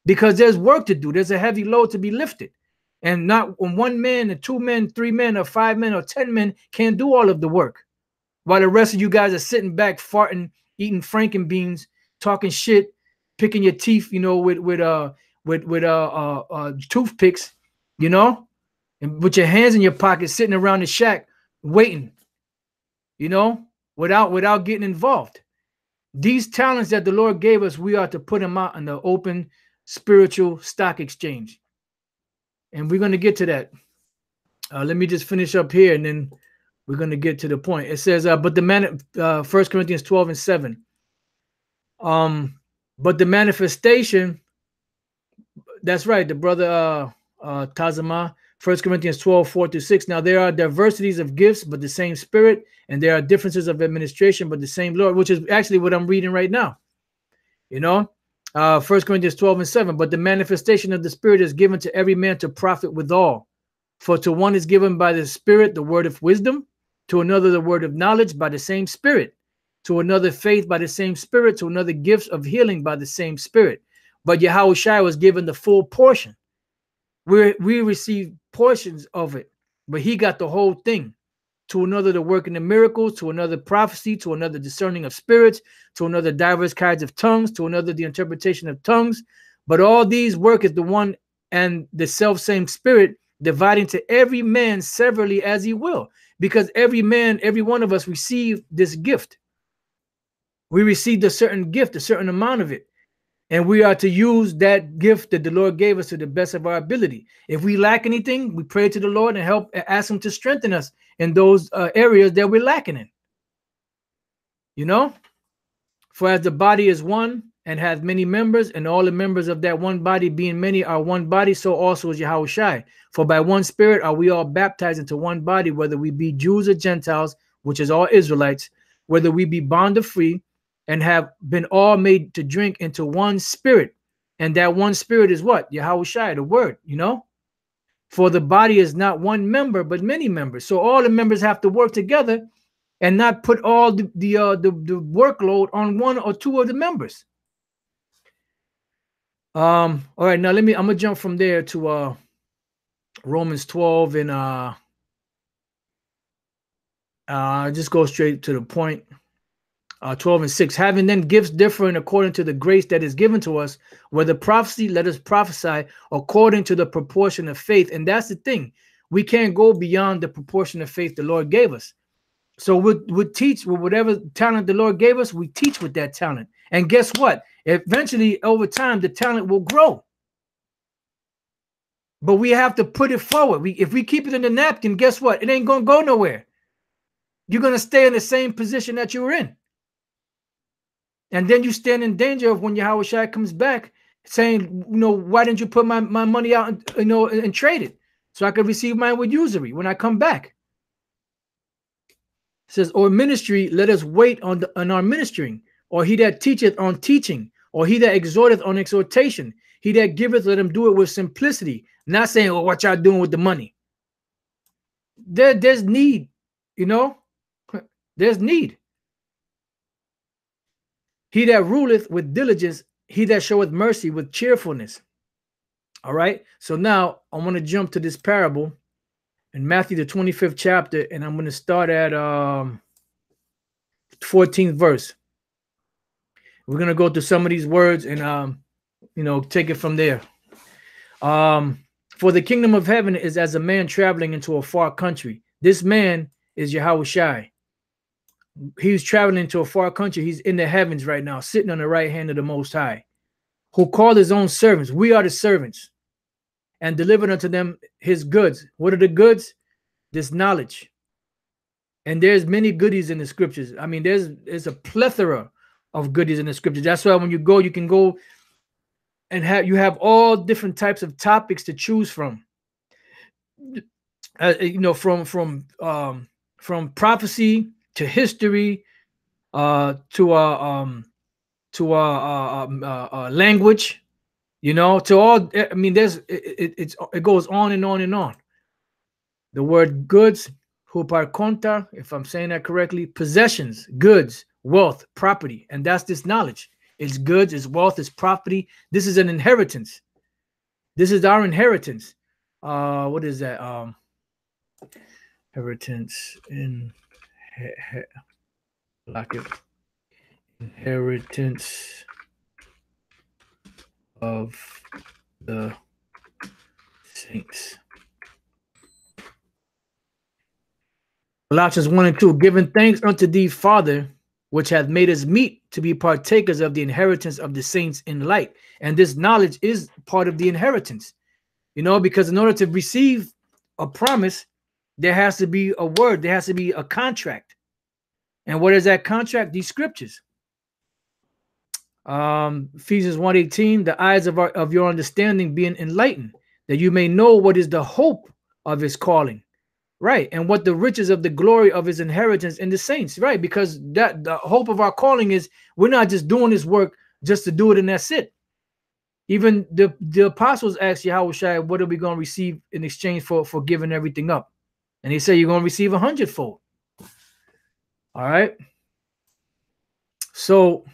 because there's work to do. There's a heavy load to be lifted. And not when 1 man and 2 men, 3 men or 5 men or 10 men can't do all of the work, while the rest of you guys are sitting back, farting, eating frankenbeans, talking shit, picking your teeth, you know, with toothpicks, you know, and with your hands in your pockets, sitting around the shack waiting, you know, without getting involved. These talents that the Lord gave us, we are to put them out in the open spiritual stock exchange. And we're going to get to that. Let me just finish up here, and then we're going to get to the point. It says, but the man, 1 Corinthians 12:7. But the manifestation, that's right, the brother Tazama, 1 Corinthians 12:4-6. Now there are diversities of gifts, but the same Spirit, and there are differences of administration, but the same Lord, which is actually what I'm reading right now. You know, 1 Corinthians 12:7. But the manifestation of the Spirit is given to every man to profit withal. For to one is given by the Spirit the word of wisdom, to another the word of knowledge by the same Spirit, to another faith by the same Spirit, to another gifts of healing by the same Spirit. But Yahushua was given the full portion. We receive portions of it, but he got the whole thing. To another the working of miracles, to another prophecy, to another discerning of spirits, to another diverse kinds of tongues, to another the interpretation of tongues. But all these work is the one and the self same Spirit, dividing to every man severally as he will. Because every man, every one of us received this gift. We received a certain gift, a certain amount of it. And we are to use that gift that the Lord gave us to the best of our ability. If we lack anything, we pray to the Lord and ask him to strengthen us in those areas that we're lacking in. You know, for as the body is one and hath many members, and all the members of that one body being many are one body, so also is Yahushua. For by one Spirit are we all baptized into one body, whether we be Jews or Gentiles, which is all Israelites, whether we be bond or free, and have been all made to drink into one spirit. And that one spirit is what? Yahushua, the word, you know? For the body is not one member, but many members. So all the members have to work together and not put all the workload on one or two of the members. All right, now I'm gonna jump from there to Romans 12 and just go straight to the point. 12 and 6, having then gifts differing according to the grace that is given to us, whether prophecy, let us prophesy according to the proportion of faith. And that's the thing. We can't go beyond the proportion of faith the Lord gave us. So we'll teach with whatever talent the Lord gave us, we teach with that talent. And guess what? Eventually, over time, the talent will grow. But we have to put it forward. If we keep it in the napkin, guess what? It ain't going to go nowhere. You're going to stay in the same position that you were in. And then you stand in danger of when Yahushua comes back saying, you know, why didn't you put my money out, and trade it so I could receive mine with usury when I come back? It says, or ministry, let us wait on our ministering, or he that teacheth on teaching, or he that exhorteth on exhortation. He that giveth, let him do it with simplicity, not saying, well, what y'all doing with the money? There's need, you know, there's need. He that ruleth with diligence, he that showeth mercy with cheerfulness. All right. So now I want to jump to this parable in Matthew, the 25th chapter, and I'm going to start at 14th verse. We're going to go through some of these words and, take it from there. For the kingdom of heaven is as a man traveling into a far country. This man is Yahushua. He's traveling to a far country. He's in the heavens right now, sitting on the right hand of the Most High, who called his own servants. We are the servants, and delivered unto them his goods. What are the goods? This knowledge. And there's many goodies in the scriptures. I mean, there's a plethora of goodies in the scriptures. That's why when you go, you can go and have all different types of topics to choose from. From prophecy to history, to language, to all. I mean, it goes on and on and on. The word goods, huparkonta, if I'm saying that correctly, possessions, goods, wealth, property, and that's this knowledge. It's goods, it's wealth, it's property. This is an inheritance. This is our inheritance. What is that? Inheritance in. Like it. Inheritance of the saints. Colossians 1 and 2, giving thanks unto thee, Father, which hath made us meet to be partakers of the inheritance of the saints in light. And this knowledge is part of the inheritance, because in order to receive a promise, there has to be a word, there has to be a contract. And what is that contract? These scriptures. Ephesians 1:18, the eyes of your understanding being enlightened, that you may know what is the hope of his calling, right? And what the riches of the glory of his inheritance in the saints, right? Because that the hope of our calling is we're not just doing this work just to do it and that's it. Even the apostles asked Yahushua, what are we going to receive in exchange for giving everything up? And he said, you're going to receive 100-fold. All right. So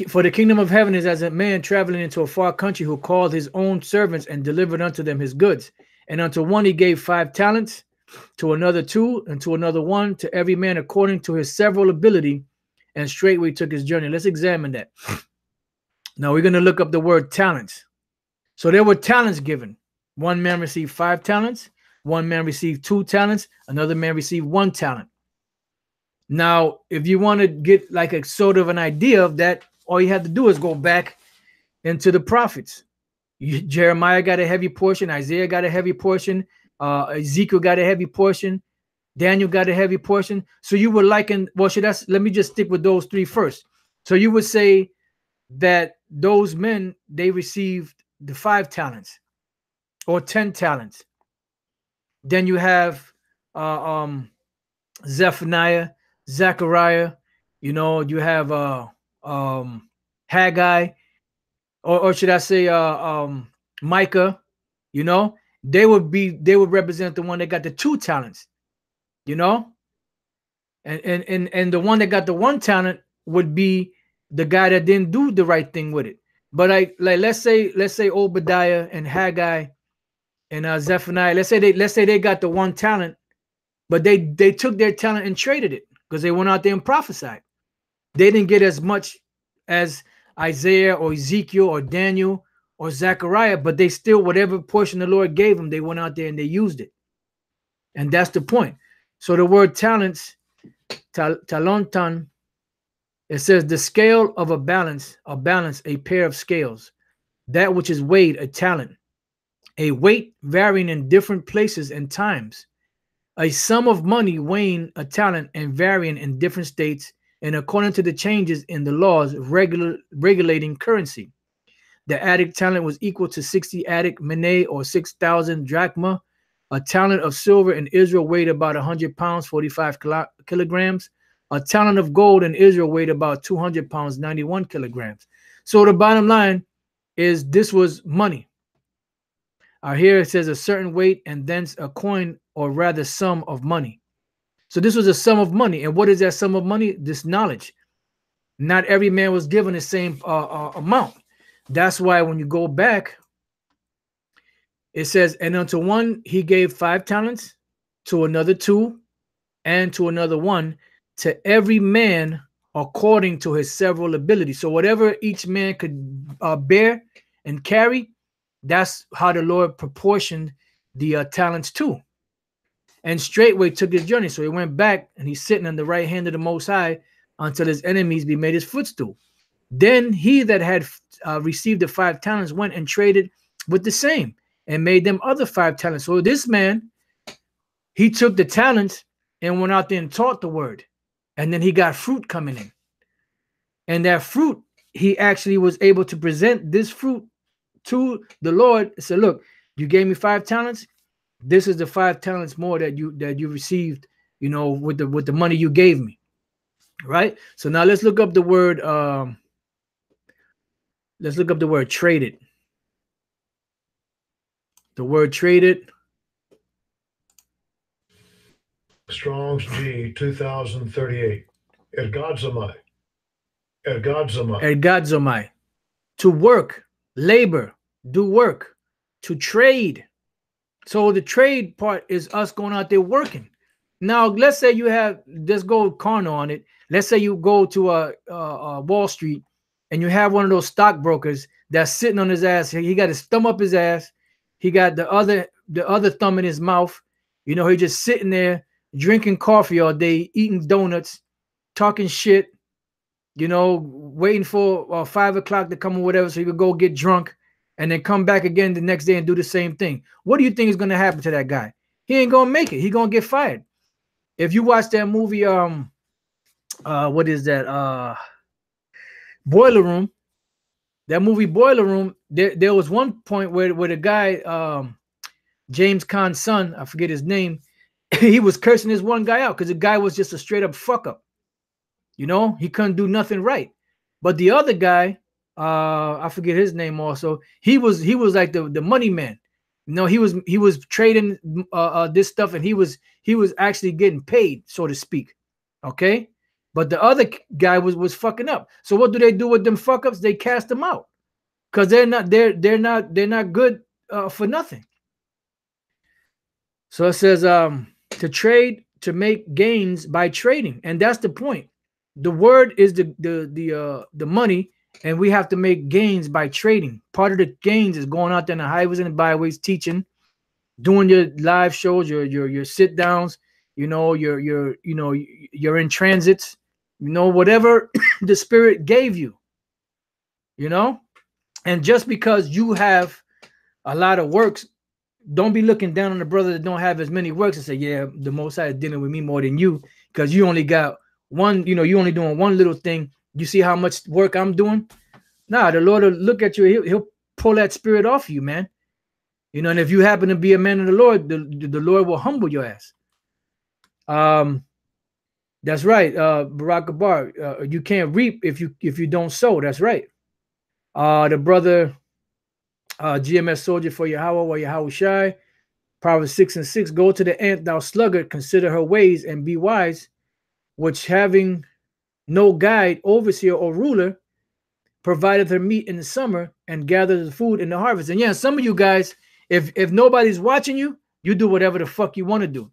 for the kingdom of heaven is as a man traveling into a far country, who called his own servants and delivered unto them his goods. And unto one he gave 5 talents, to another 2, and to another 1, to every man according to his several ability, and straightway took his journey. Let's examine that. Now we're going to look up the word talents. So there were talents given. One man received 5 talents. One man received 2 talents. Another man received 1 talent. Now, if you want to get like a sort of an idea of that, all you have to do is go back into the prophets. Jeremiah got a heavy portion. Isaiah got a heavy portion. Ezekiel got a heavy portion. Daniel got a heavy portion. So you would liken, let me just stick with those 3 first. So you would say that those men, they received the 5 talents or 10 talents. Then you have Zephaniah, Zechariah, you know, you have Haggai, or should I say Micah, you know, they would represent the one that got the 2 talents, you know, and the one that got the 1 talent would be the guy that didn't do the right thing with it. But let's say Obadiah and Haggai and Zephaniah, let's say they got the 1 talent, but they took their talent and traded it because they went out there and prophesied. They didn't get as much as Isaiah or Ezekiel or Daniel or Zechariah, but they still, whatever portion the Lord gave them, they went out there and they used it. And that's the point. So the word talents, talontan, it says the scale of a balance, a pair of scales, that which is weighed, a talent, a weight varying in different places and times, a sum of money weighing a talent and varying in different states and according to the changes in the laws regulating currency. The Attic talent was equal to 60 Attic minae or 6,000 drachma. A talent of silver in Israel weighed about 100 pounds, 45 kilograms. A talent of gold in Israel weighed about 200 pounds, 91 kilograms. So the bottom line is this was money. Here it says a certain weight and thence a coin, or rather sum of money. So this was a sum of money. And what is that sum of money? This knowledge. Not every man was given the same amount. That's why when you go back, it says, and unto one he gave 5 talents, to another 2, and to another 1, to every man according to his several abilities. So whatever each man could bear and carry, that's how the Lord proportioned the talents to. And straightway took his journey. So he went back and he's sitting on the right hand of the Most High until his enemies be made his footstool. Then he that had received the 5 talents went and traded with the same and made them other 5 talents. So this man, he took the talents and went out there and taught the word. And then he got fruit coming in. And that fruit, he actually was able to present this fruit to the Lord and said, look, you gave me 5 talents. This is the 5 talents more that you received, you know, with the money you gave me. Right? So now let's look up the word traded. The word traded. Strong's G 2038. Ergadzomai. Ergadzomai. Ergadzomai. To work, labor, do work, to trade. So the trade part is us going out there working. Now, let's say you have, let's go carnal on it. Let's say you go to Wall Street and you have one of those stockbrokers that's sitting on his ass. He got his thumb up his ass. He got the other thumb in his mouth. You know, he just sitting there drinking coffee all day, eating donuts, talking shit, you know, waiting for 5 o'clock to come or whatever so he could go get drunk and then come back again the next day and do the same thing. What do you think is going to happen to that guy? He ain't going to make it. He going to get fired. If you watch that movie, what is that? Boiler Room. That movie Boiler Room, there was one point where the guy, James Caan's son, I forget his name, he was cursing this one guy out because the guy was just a straight up fuck up. You know, he couldn't do nothing right. But the other guy, I forget his name also, he was like the money man. You know, he was trading this stuff and he was actually getting paid, so to speak. Okay? But the other guy was fucking up. So what do they do with them fuck ups? They cast them out. Because they're not good for nothing. So it says to trade, to make gains by trading. And that's the point. The word is the money, and we have to make gains by trading. Part of the gains is going out there in the highways and the byways, teaching, doing your live shows, your sit downs, you know, you're in transits, you know, whatever the Spirit gave you, you know. And just because you have a lot of works, don't be looking down on the brother that don't have as many works and say, yeah, the Most High is dealing with me more than you because you only got one, you know, you only doing one little thing. You see how much work I'm doing? Nah, the Lord will look at you. He'll pull that spirit off you, man. You know, and if you happen to be a man of the Lord, the Lord will humble your ass. That's right, Barack Abar. You can't reap if you don't sow. That's right. The brother GMS soldier for Yahweh or Yahweh Shai. Proverbs 6:6. Go to the ant, thou sluggard, consider her ways and be wise, which having no guide, overseer, or ruler, provided her meat in the summer and gathered the food in the harvest. And yeah, some of you guys, if nobody's watching you, you do whatever the fuck you want to do.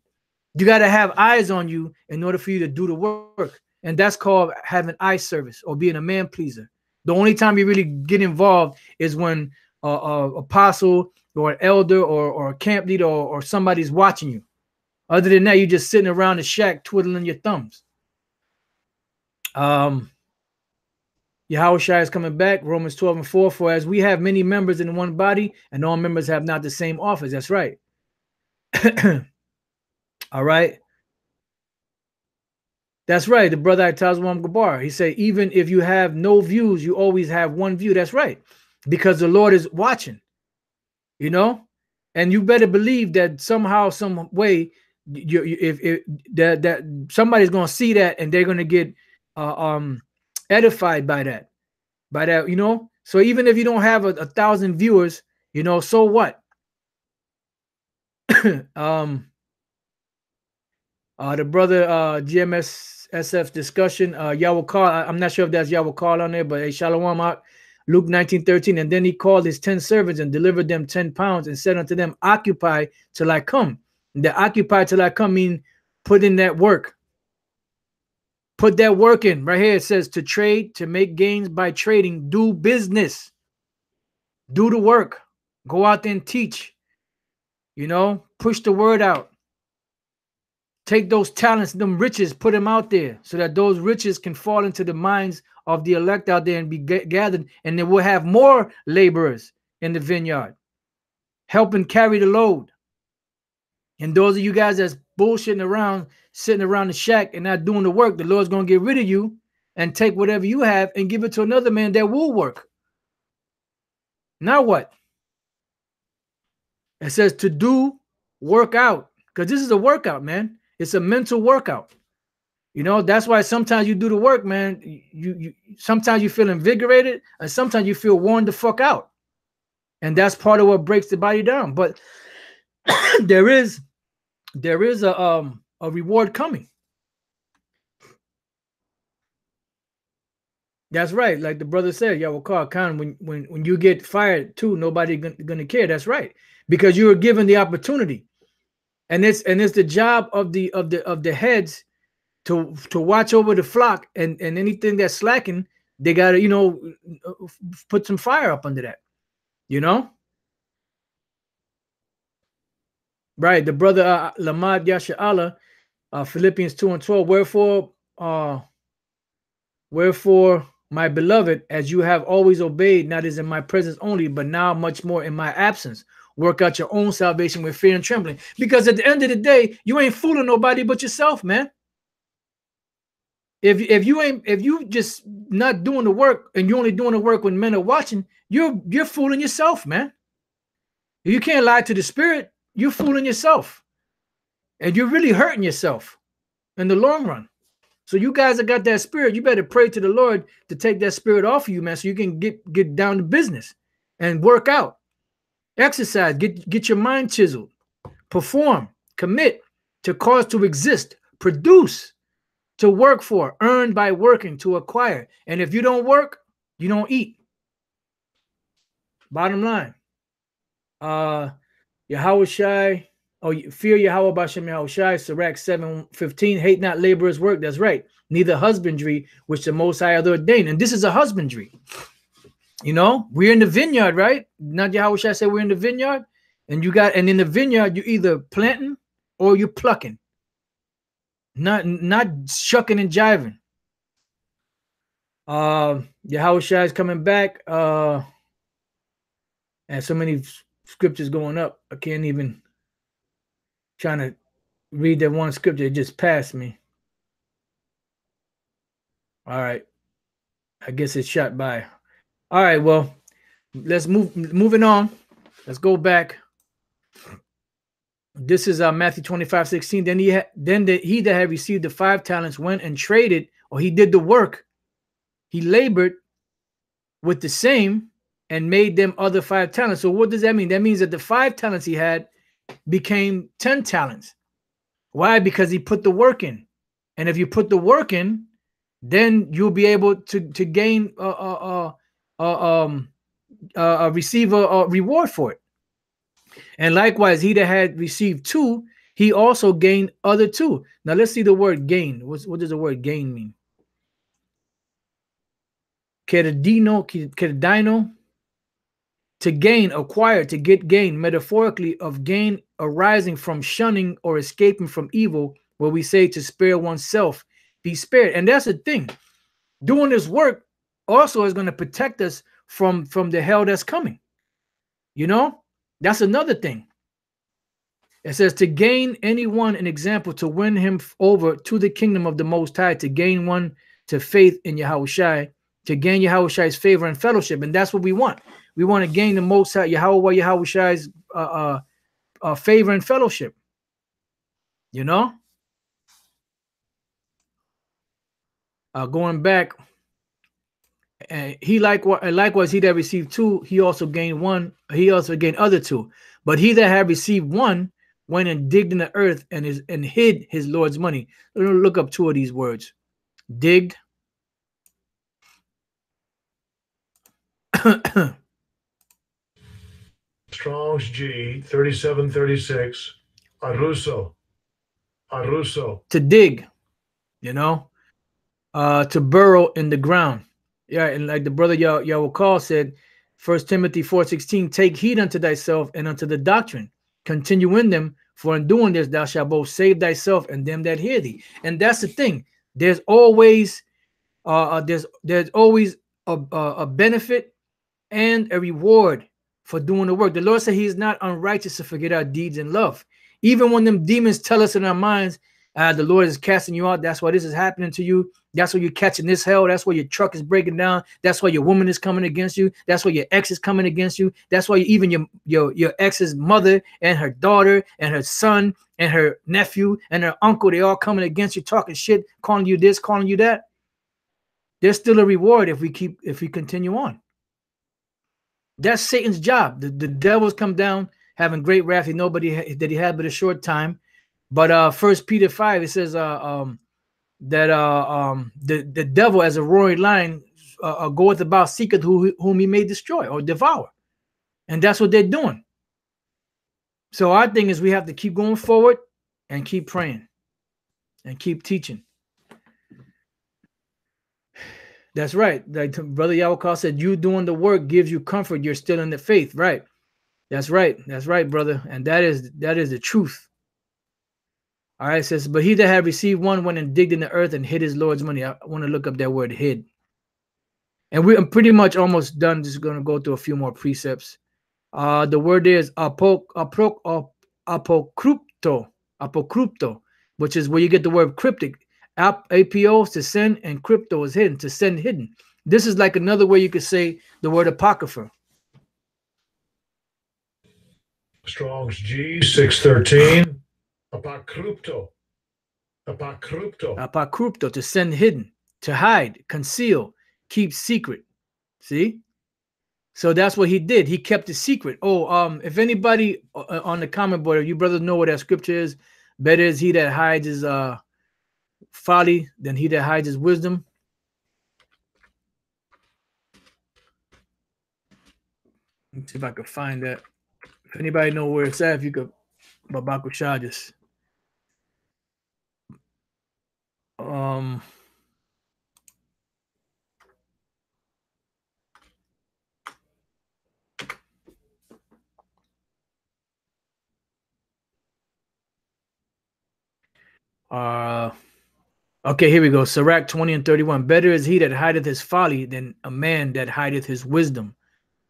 You got to have eyes on you in order for you to do the work. And that's called having eye service or being a man pleaser. The only time you really get involved is when apostle or an elder or a camp leader or somebody's watching you. Other than that, you're just sitting around the shack twiddling your thumbs. Yahweh Shai is coming back. Romans 12:4. For as we have many members in one body, and all members have not the same office. That's right. All right. That's right. The brother Tazwam Gabar, he said, even if you have no views, you always have one view. That's right. Because the Lord is watching, you know, and you better believe that somehow, some way, that somebody's going to see that and they're going to get edified by that, you know. So even if you don't have 1,000 viewers, you know, so what? The brother GMS SF discussion, Yahweh call. I'm not sure if that's Yahweh call on there, but hey, Shalom out. Luke 19:13. And then he called his 10 servants and delivered them 10 pounds and said unto them, occupy till I come. And the occupy till I come mean put in that work. Put that work in. Right here it says to trade, to make gains by trading, do business. Do the work. Go out there and teach. You know, push the word out. Take those talents, them riches, put them out there so that those riches can fall into the minds of the elect out there and be gathered, and then we'll have more laborers in the vineyard helping carry the load. And those of you guys that's bullshitting around, sitting around the shack and not doing the work, the Lord's going to get rid of you and take whatever you have and give it to another man that will work. Now what? It says to do, work out, because this is a workout, man. It's a mental workout. You know, that's why sometimes you do the work, man. You sometimes you feel invigorated and sometimes you feel worn the fuck out. And that's part of what breaks the body down. But there is a reward coming. That's right. Like the brother said, Yahweh Khan, when you get fired too, nobody gonna care. That's right. Because you were given the opportunity. And it's the job of the heads to watch over the flock, and anything that's slacking, they gotta, you know, put some fire up under that, you know. Right. The brother Lamad Yasha Allah, Philippians 2:12. Wherefore, my beloved, as you have always obeyed, not as in my presence only, but now much more in my absence, work out your own salvation with fear and trembling. Because at the end of the day, you ain't fooling nobody but yourself, man. If you just not doing the work and you're only doing the work when men are watching, you're fooling yourself, man. You can't lie to the spirit. You're fooling yourself, and you're really hurting yourself in the long run. So you guys that got that spirit, you better pray to the Lord to take that spirit off of you, man, so you can get down to business and work out, exercise, get your mind chiseled, perform, commit, to cause to exist, produce, to work for, earn by working, to acquire. And if you don't work, you don't eat. Bottom line. Yahweh Shai, fear Yahweh Bashem Yahweh Shai, Sirach 7:15, hate not laborer's work. That's right. Neither husbandry, which the Most High hath ordained. And this is a husbandry. You know, we're in the vineyard, right? Not Yahweh Shai said we're in the vineyard. And in the vineyard, you're either planting or you're plucking. Not shucking and jiving. Yahweh Shai is coming back. And so many scriptures going up. I can't even trying to read that one scripture. It just passed me. All right. I guess it shot by. All right. Well, let's moving on. Let's go back. This is Matthew 25:16. Then he that had received the 5 talents went and traded, or he did the work. He labored with the same and made them other 5 talents. So what does that mean? That means that the 5 talents he had became 10 talents. Why? Because he put the work in. And if you put the work in, then you'll be able to gain receive a reward for it. And likewise, he that had received 2, he also gained other 2. Now let's see the word gain. What does the word gain mean? Keredino, to gain, acquire, to get gain, metaphorically of gain arising from shunning or escaping from evil, where we say to spare oneself, be spared. And that's the thing. Doing this work also is going to protect us from the hell that's coming. You know, that's another thing. It says to gain anyone an example, to win him over to the kingdom of the Most High, to gain one to faith in Yahushai, to gain Yahushai's favor and fellowship. And that's what we want. We want to gain the Most High, Yahushai's favor and fellowship. You know? Going back, he likewise he that received 2, he also gained 1. He also gained other 2. But he that had received 1 went and digged in the earth and hid his Lord's money. Look up 2 of these words. Digged. Strong's G 3736. Aruso. To dig, you know, to burrow in the ground. Yeah, and like the brother Yahweh said, 1 Timothy 4:16, take heed unto thyself and unto the doctrine. Continue in them, for in doing this thou shalt both save thyself and them that hear thee. And that's the thing. There's always a benefit and a reward for doing the work. The Lord said he is not unrighteous to forget our deeds in love. Even when them demons tell us in our minds, the Lord is casting you out. That's why this is happening to you. That's why you're catching this hell. That's why your truck is breaking down. That's why your woman is coming against you. That's why your ex is coming against you. That's why even your ex's mother and her daughter and her son and her nephew and her uncle, they all coming against you, talking shit, calling you this, calling you that. There's still a reward if we continue on. That's Satan's job. The devils come down having great wrath. Nobody that he had but a short time. But 1 Peter 5, it says that the devil as a roaring lion goeth about, seeketh whom he may destroy or devour. And that's what they're doing. So our thing is we have to keep going forward and keep praying and keep teaching. That's right. Like Brother Yahweh said, you doing the work gives you comfort. You're still in the faith. Right. That's right. That's right, brother. And that is the truth. All right, it says, but he that had received 1 went and digged in the earth and hid his Lord's money. I want to look up that word hid. And I'm pretty much almost done. Just going to go through a few more precepts. The word is apokrypto, which is where you get the word cryptic. APO is to send, and crypto is hidden, to send hidden. This is like another way you could say the word apocrypha. Strong's G 613. Apokrypto, to send hidden, to hide, conceal, keep secret. See? So that's what he did. He kept it secret. Oh, if anybody on the comment board, if you brothers know what that scripture is, better is he that hides his folly than he that hides his wisdom. Let's see if I can find that. If anybody know where it's at, if you could, Babakusha just. Okay, here we go. Sirach 20 and 31. Better is he that hideth his folly than a man that hideth his wisdom.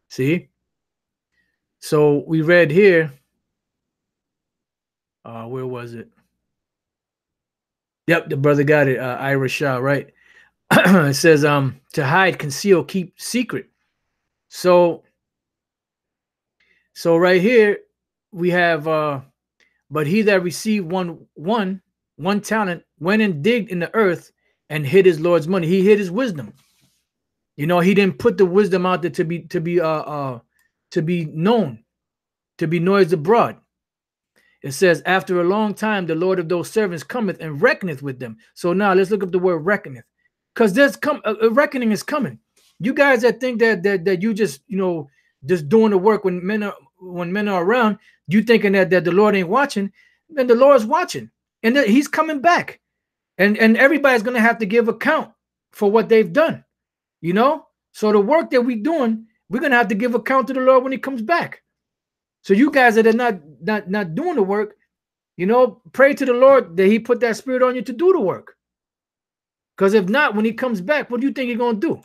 See? So we read here. Where was it? Yep, the brother got it. Ira Shah, right? It says to hide, conceal, keep secret. So right here we have But he that received one talent went and digged in the earth and hid his Lord's money. He hid his wisdom. You know, he didn't put the wisdom out there to be known, to be noised abroad. It says, after a long time, the Lord of those servants cometh and reckoneth with them. So now let's look up the word reckoneth, because there's a reckoning is coming. You guys that think that you just, you know, just doing the work when men are around, you thinking that the Lord ain't watching, then the Lord's watching, and he's coming back, and everybody's gonna have to give account for what they've done, you know. So the work that we're doing, we're gonna have to give account to the Lord when he comes back. So you guys that are not doing the work, you know, pray to the Lord that he put that spirit on you to do the work. Because if not, when he comes back, what do you think he's gonna do?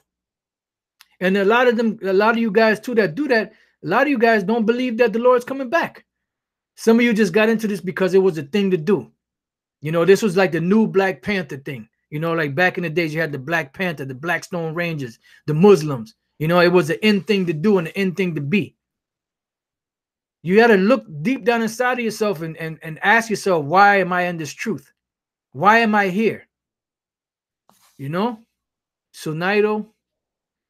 And a lot of you guys too that do that, a lot of you guys don't believe that the Lord's coming back. Some of you just got into this because it was a thing to do. You know, this was like the new Black Panther thing. You know, like back in the days, you had the Black Panther, the Blackstone Rangers, the Muslims. You know, it was the end thing to do and the end thing to be. You got to look deep down inside of yourself and ask yourself, why am I in this truth? Why am I here? You know, Sunaito,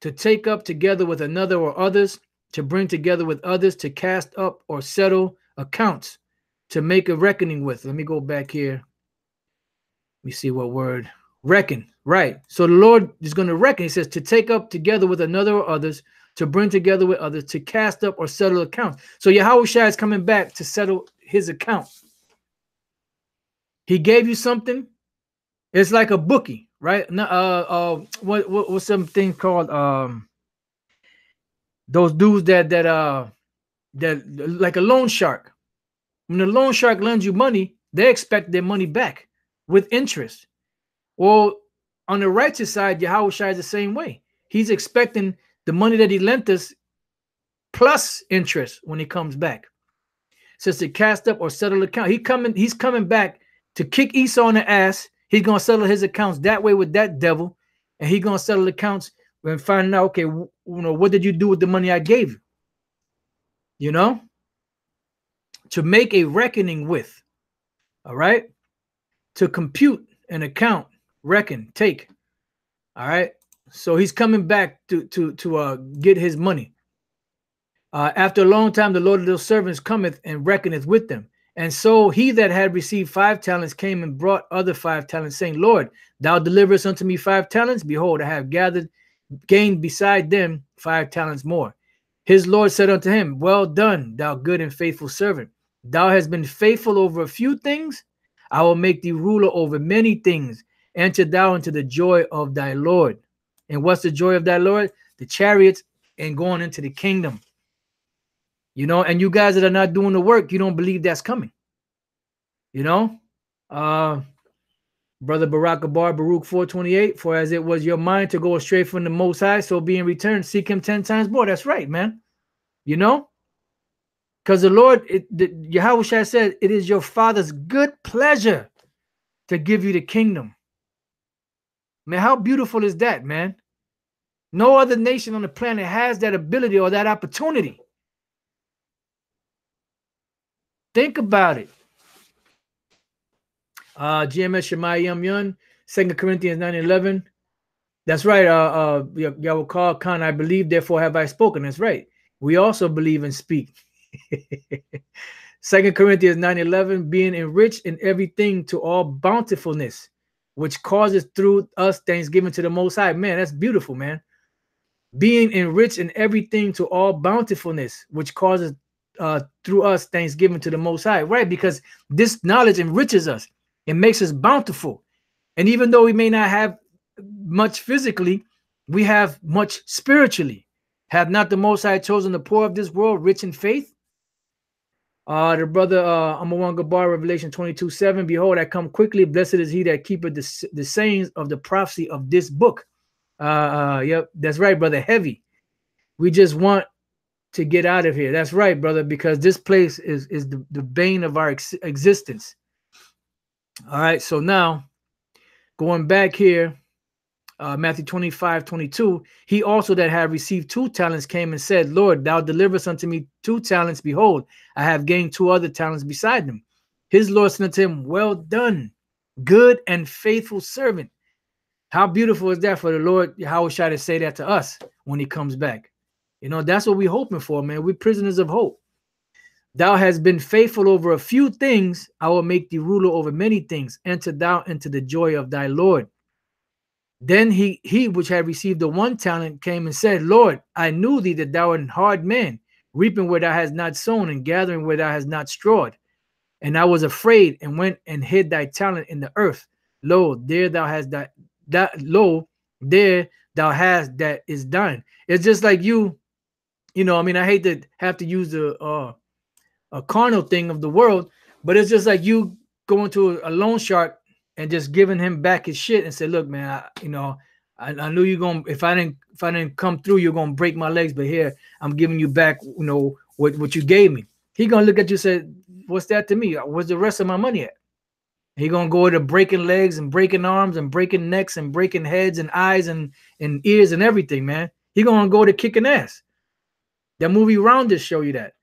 to take up together with another or others, to bring together with others, to cast up or settle accounts, to make a reckoning with. Let me go back here. Let me see what word. Reckon, right. So the Lord is going to reckon. He says to take up together with another or others, to bring together with others, to cast up or settle accounts. So Yahushua is coming back to settle his account. He gave you something. It's like a bookie, right? What's something called? Those dudes that like a loan shark. When the loan shark lends you money, they expect their money back with interest. Well, on the righteous side, Yahushua is the same way. He's expecting the money that he lent us plus interest when he comes back. It says to cast up or settle account. He's coming back to kick Esau in the ass. He's going to settle his accounts that way with that devil. And he's going to settle accounts and find out, okay, you know, what did you do with the money I gave you? You know? To make a reckoning with. All right? To compute an account, reckon, take. All right? So he's coming back to get his money. After a long time, the Lord of those servants cometh and reckoneth with them. And so he that had received 5 talents came and brought other 5 talents, saying, Lord, thou deliverest unto me 5 talents. Behold, I have gained beside them 5 talents more. His Lord said unto him, well done, thou good and faithful servant. Thou hast been faithful over a few things. I will make thee ruler over many things. Enter thou into the joy of thy Lord. And what's the joy of thy Lord? The chariots and going into the kingdom. You know, and you guys that are not doing the work, you don't believe that's coming. You know, Brother Barak Abar, Baruch 4:28, for as it was your mind to go astray from the Most High, so be in return, seek him 10 times more. That's right, man. You know, because the Lord, Yahushua said, it is your Father's good pleasure to give you the kingdom. Man, how beautiful is that, man? No other nation on the planet has that ability or that opportunity. Think about it. GMS Shemai Yum Yun, 2 Corinthians 9:11. That's right. Yahweh Khan, I believe, therefore have I spoken. That's right. We also believe and speak. 2 Corinthians 9:11, being enriched in everything to all bountifulness, which causes through us thanksgiving to the Most High. Man, that's beautiful, man. Being enriched in everything to all bountifulness, which causes through us thanksgiving to the Most High, right? Because this knowledge enriches us. It makes us bountiful. And even though we may not have much physically, we have much spiritually. Have not the Most High chosen the poor of this world rich in faith? The brother Amawan Gabar, Revelation 22:7, behold, I come quickly. Blessed is he that keepeth the sayings of the prophecy of this book. Yep, that's right, brother. Heavy. We just want to get out of here. That's right, brother, because this place is the bane of our existence. All right, so now going back here, Matthew 25:22, he also that had received 2 talents came and said, Lord, thou deliverest unto me 2 talents. Behold, I have gained 2 other talents beside them. His Lord said unto him, well done, good and faithful servant. How beautiful is that for the Lord Yahushua to say that to us when he comes back? You know, that's what we're hoping for, man. We're prisoners of hope. Thou hast been faithful over a few things, I will make thee ruler over many things. Enter thou into the joy of thy Lord. Then he which had received the 1 talent came and said, Lord, I knew thee that thou art a hard man, reaping where thou hast not sown and gathering where thou hast not strawed. And I was afraid and went and hid thy talent in the earth. Lo, there thou hast there thou hast that is thine. It's just like you know, I mean, I hate to have to use a carnal thing of the world, but it's just like you going to a loan shark and just giving him back his shit and say, look, man, I knew you're going, if I didn't come through, you're going to break my legs, but here I'm giving you back, you know, what you gave me. He going to look at you and say, what's that to me? Where's the rest of my money at? He going to go to breaking legs and breaking arms and breaking necks and breaking heads and eyes and ears and everything, man. He going to go to kicking ass. That movie Rounders show you that.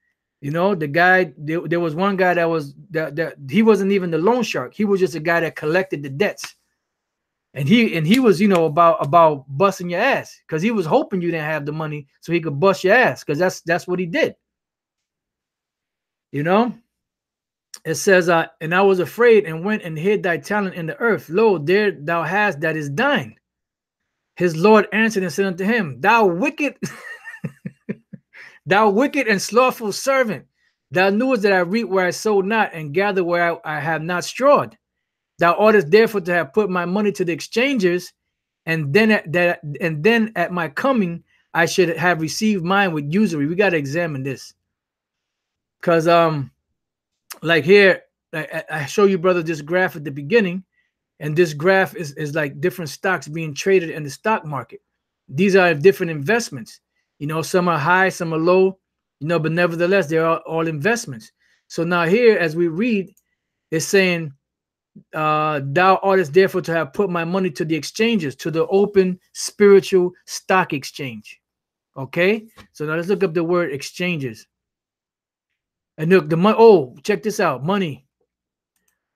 You know, the guy, there was one guy that he wasn't even the loan shark. He was just a guy that collected the debts. And he was, you know, about busting your ass, because he was hoping you didn't have the money so he could bust your ass, because that's what he did. You know, it says, and I was afraid and went and hid thy talent in the earth. Lo, there thou hast that is thine. His Lord answered and said unto him, thou wicked thou wicked and slothful servant, thou knewest that I reap where I sowed not, and gather where I have not strawed. Thou oughtest therefore to have put my money to the exchangers, and then at my coming I should have received mine with usury. We got to examine this, because like here, I show you, brother, this graph at the beginning, and this graph is like different stocks being traded in the stock market. These are different investments. You know, some are high, some are low, you know, but nevertheless, they're all investments. So now here, as we read, it's saying, thou oughtest therefore to have put my money to the exchanges, to the open spiritual stock exchange. Okay, so now let's look up the word exchanges. And look, the money. Oh, check this out, money.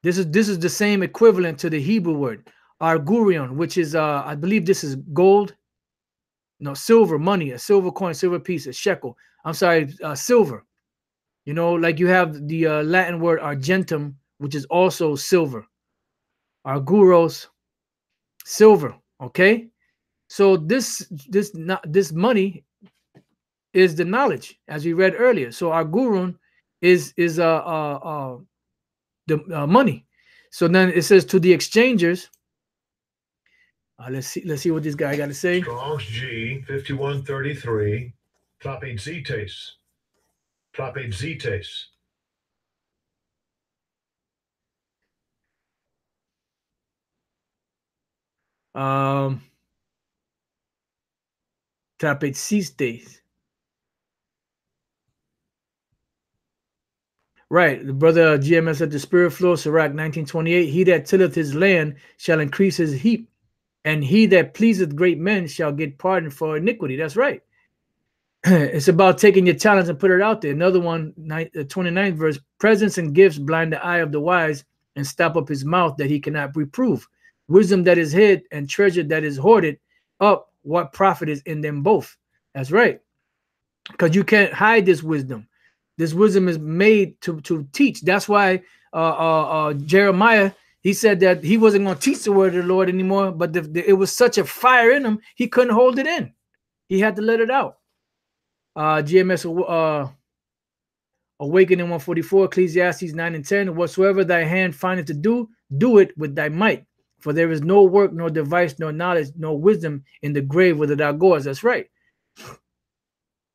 This is the same equivalent to the Hebrew word argurion, which is I believe this is gold. No, silver, money, a silver coin, silver piece, a shekel. I'm sorry, silver. You know, like you have the Latin word argentum, which is also silver. Arguros, silver. Okay, so this money is the knowledge, as we read earlier. So arguron is the money. So then it says to the exchangers. Let's see what this guy got to say. Strong's G 5133. Trapezites. Trapezites. Trapezites. Right, the brother GMS at the Spirit Flow, Sirach 1928. He that tilleth his land shall increase his heap, and he that pleaseth great men shall get pardon for iniquity. That's right. It's about taking your talents and put it out there. Another one, 29th verse, presents and gifts blind the eye of the wise and stop up his mouth that he cannot reprove. Wisdom that is hid and treasure that is hoarded up, what profit is in them both? That's right, because you can't hide this wisdom. This wisdom is made to teach. That's why Jeremiah, he said that he wasn't going to teach the word of the Lord anymore, but it was such a fire in him, he couldn't hold it in. He had to let it out. GMS Awakening 144, Ecclesiastes 9 and 10. Whatsoever thy hand findeth to do, do it with thy might. For there is no work, nor device, nor knowledge, nor wisdom in the grave whither thou goest. That's right.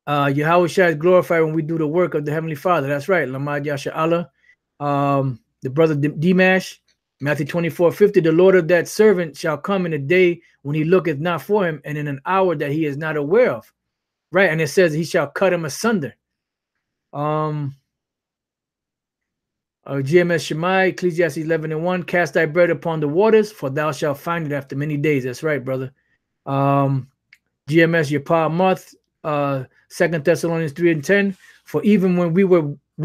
Yahushua is glorified when we do the work of the Heavenly Father. That's right. Lamad Yasha Allah. The brother Dimash, Matthew 24:50. The Lord of that servant shall come in a day when he looketh not for him, and in an hour that he is not aware of. Right. And it says he shall cut him asunder. GMS Shemai, Ecclesiastes 11 and 1. Cast thy bread upon the waters, for thou shalt find it after many days. That's right, brother. GMS Yapah Moth. 2 Thessalonians 3 and 10. For even when we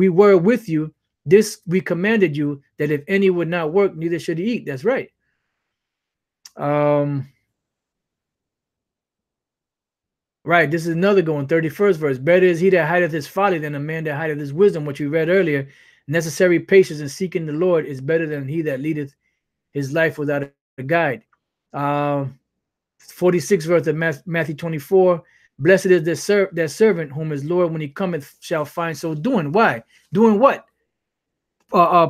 were with you, This we commanded you, that if any would not work, neither should he eat. That's right. Right, this is another going, 31st verse. Better is he that hideth his folly than a man that hideth his wisdom, which we read earlier. Necessary patience in seeking the Lord is better than he that leadeth his life without a guide. 46th verse of Matthew 24. Blessed is that servant whom his Lord, when he cometh, shall find so doing. Why? Doing what?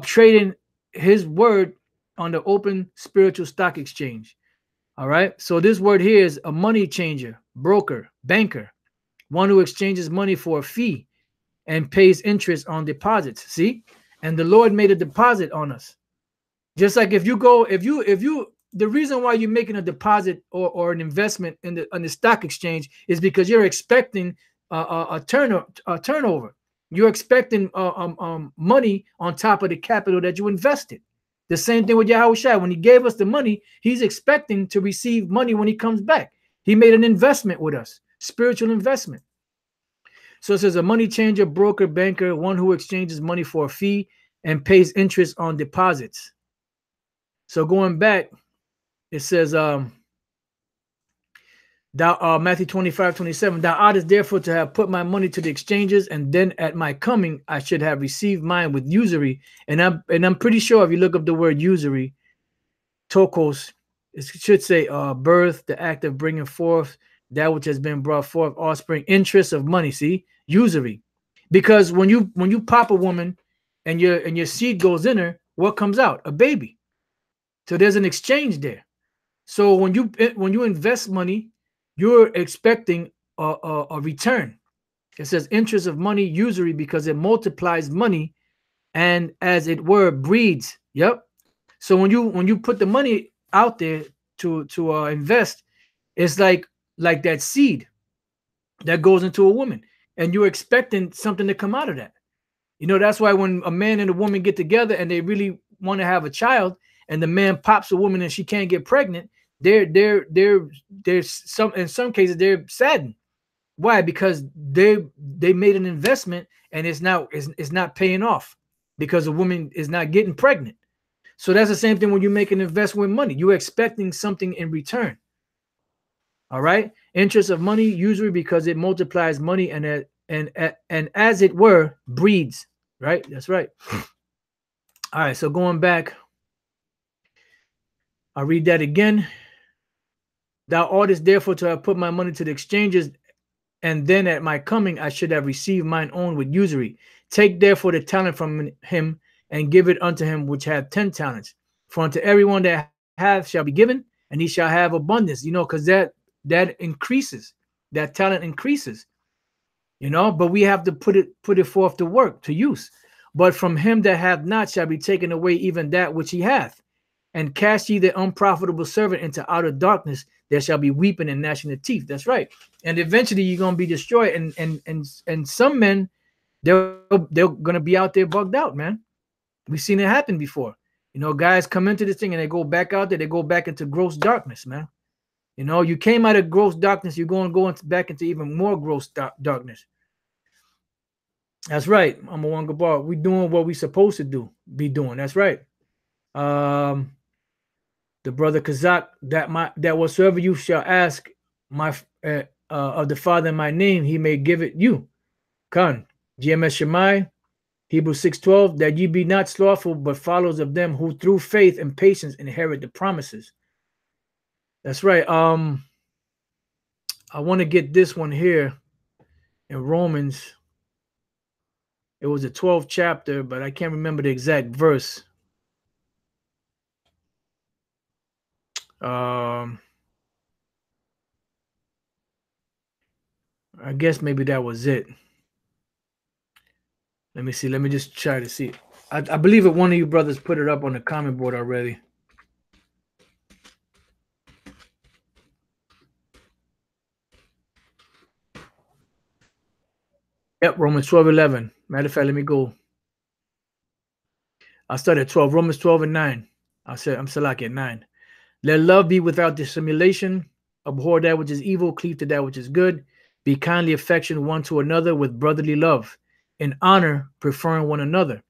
Trading his word on the open spiritual stock exchange. All right. So this word here is a money changer, broker, banker, one who exchanges money for a fee and pays interest on deposits. See? And the Lord made a deposit on us. Just like if you go, the reason why you're making a deposit or an investment in the stock exchange is because you're expecting a turnover. You're expecting money on top of the capital that you invested. The same thing with Yahushua. When he gave us the money, he's expecting to receive money when he comes back. He made an investment with us, spiritual investment. So it says a money changer, broker, banker, one who exchanges money for a fee and pays interest on deposits. So going back, it says, Matthew 25:27, thou oughtest therefore to have put my money to the exchanges, and then at my coming I should have received mine with usury. And I'm pretty sure if you look up the word usury, tokos, it should say birth, the act of bringing forth that which has been brought forth, offspring, interest of money. See, usury. Because when you pop a woman and your seed goes in her, what comes out? A baby. So there's an exchange there. So when you invest money, you're expecting a return. It says interest of money, usury, because it multiplies money and, as it were, breeds. Yep. So when you put the money out there to invest, it's like that seed that goes into a woman, and you're expecting something to come out of that. You know, that's why when a man and a woman get together and they really want to have a child, and the man pops a woman and she can't get pregnant, there's some, in some cases they're saddened. Why? Because they made an investment and it's not paying off because the woman is not getting pregnant. So that's the same thing when you make an investment with money. You're expecting something in return. All right. Interest of money, usually, because it multiplies money and as it were, breeds. Right. That's right. All right. So going back, I'll read that again. Thou oughtest therefore to have put my money to the exchanges, and then at my coming I should have received mine own with usury. Take therefore the talent from him and give it unto him which hath 10 talents. For unto everyone that hath shall be given, and he shall have abundance. You know, because that increases, that talent increases. You know, but we have to put it forth to work, to use. But from him that hath not shall be taken away even that which he hath. And cast ye the unprofitable servant into outer darkness. There shall be weeping and gnashing of teeth. That's right. And eventually you're gonna be destroyed. And some men, they're gonna be out there bugged out, man. We've seen it happen before. You know, guys come into this thing and they go back out there. They go back into gross darkness, man. You know, you came out of gross darkness. You're going to go back into even more gross darkness. That's right. I'm a one Gabar. We're doing what we're supposed to be doing. That's right. The brother Kazak, that whatsoever you shall ask of the Father in my name, he may give it you. Khan, GMS Shemai, Hebrews 6:12, that ye be not slothful, but followers of them who through faith and patience inherit the promises. That's right. I want to get this one here in Romans. It was the 12th chapter, but I can't remember the exact verse. I guess maybe that was it. Let me see. Let me just try to see. I believe that one of you brothers put it up on the comment board already. Yep, Romans 12:11. Matter of fact, let me go. I'll start at 12. Romans 12:9. I'm Salaki at 9. Let love be without dissimulation. Abhor that which is evil, cleave to that which is good. Be kindly affectioned one to another with brotherly love. In honor, preferring one another.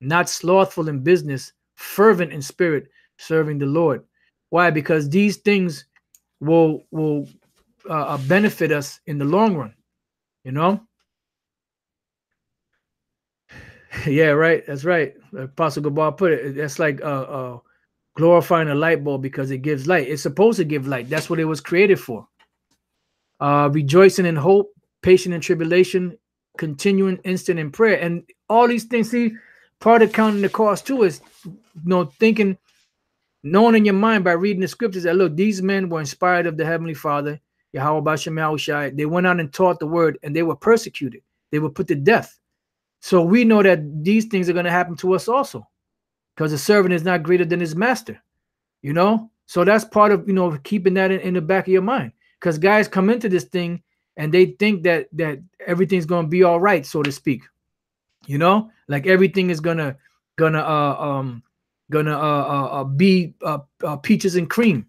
not slothful in business, fervent in spirit, serving the Lord. Why? Because these things will benefit us in the long run. You know. Yeah, right. That's right. Apostle Gabar put it. That's like glorifying a light bulb because it gives light. It's supposed to give light. That's what it was created for. Rejoicing in hope, patient in tribulation, continuing instant in prayer, and all these things. See, part of counting the cost too is, thinking, knowing in your mind by reading the scriptures that look, these men were inspired of the Heavenly Father, Yahweh Bashem Yahushai. They went out and taught the word, and they were persecuted. They were put to death. So we know that these things are going to happen to us also, because the servant is not greater than his master. So that's part of keeping that in the back of your mind, because guys come into this thing and they think that everything's going to be all right, so to speak. Like everything is gonna be peaches and cream,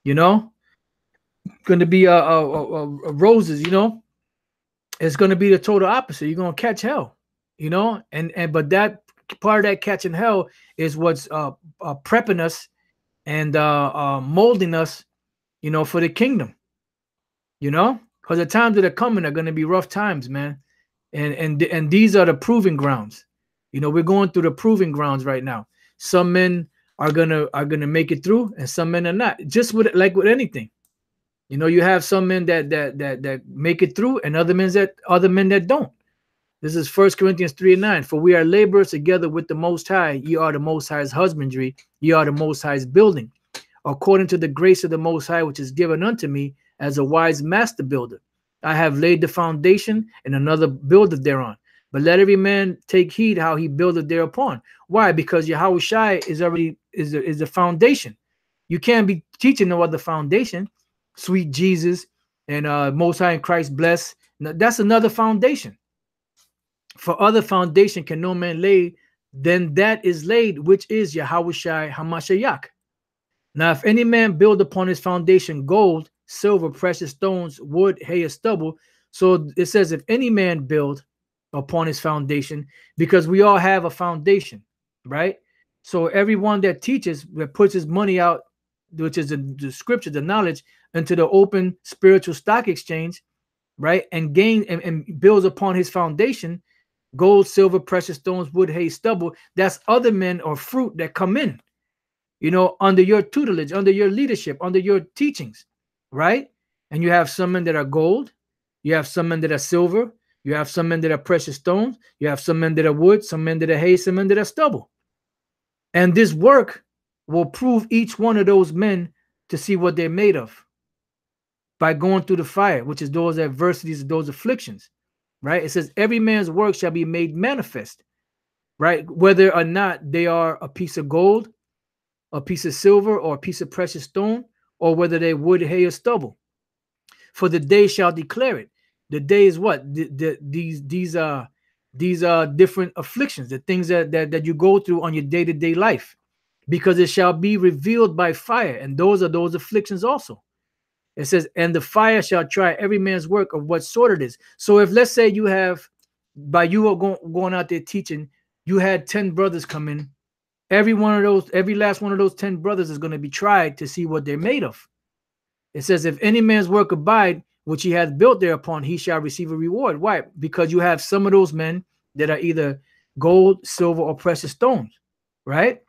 going to be roses. It's going to be the total opposite. You're going to catch hell. But that part of that catching hell is what's prepping us and molding us, for the kingdom. Because the times that are coming are going to be rough times, man. And these are the proving grounds. We're going through the proving grounds right now. Some men are gonna make it through, and some men are not. Just with anything, you have some men that make it through, and other men that don't. This is 1 Corinthians 3:9. For we are laborers together with the Most High. Ye are the Most High's husbandry. Ye are the Most High's building. According to the grace of the Most High, which is given unto me as a wise master builder. I have laid the foundation, and another buildeth thereon. But let every man take heed how he buildeth thereupon. Why? Because Yahushai is the foundation. You can't be teaching no other foundation. Sweet Jesus and Most High in Christ bless. Now, that's another foundation. For other foundation can no man lay, then that is laid, which is Yahushai Hamashiach. Now, if any man build upon his foundation gold, silver, precious stones, wood, hay, or stubble. So it says, if any man build upon his foundation, because we all have a foundation, right? So everyone that teaches, that puts his money out, which is the scripture, the knowledge, into the open spiritual stock exchange, right? And gain and builds upon his foundation, gold, silver, precious stones, wood, hay, stubble. That's other men or fruit that come in, under your tutelage, under your leadership, under your teachings, right? And you have some men that are gold, you have some men that are silver, you have some men that are precious stones, you have some men that are wood, some men that are hay, some men that are stubble. And this work will prove each one of those men to see what they're made of by going through the fire, which is those adversities, those afflictions, right? It says every man's work shall be made manifest, right? Whether or not they are a piece of gold, a piece of silver, or a piece of precious stone, or whether they wood, hay, or stubble. For the day shall declare it. The day is what? These are different afflictions, the things that you go through on your day-to-day life, because it shall be revealed by fire, and those are those afflictions also. It says, and the fire shall try every man's work of what sort it is. So if, let's say, you have, by you are going out there teaching, you had 10 brothers come in, every last one of those 10 brothers is going to be tried to see what they're made of. It says, if any man's work abide, which he hath built thereupon, he shall receive a reward. Why? Because you have some of those men that are either gold, silver, or precious stones, right?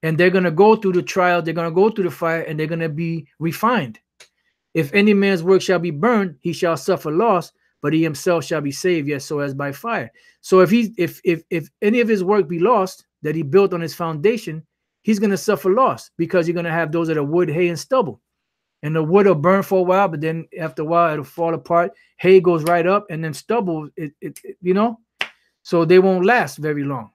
And they're going to go through the trial, they're going to go through the fire, and they're going to be refined. If any man's work shall be burned, he shall suffer loss, but he himself shall be saved, yet so as by fire. So if any of his work be lost that he built on his foundation, he's going to suffer loss, because you're going to have those that are wood, hay, and stubble. And the wood will burn for a while, but then after a while it'll fall apart. Hay goes right up, and then stubble, so they won't last very long.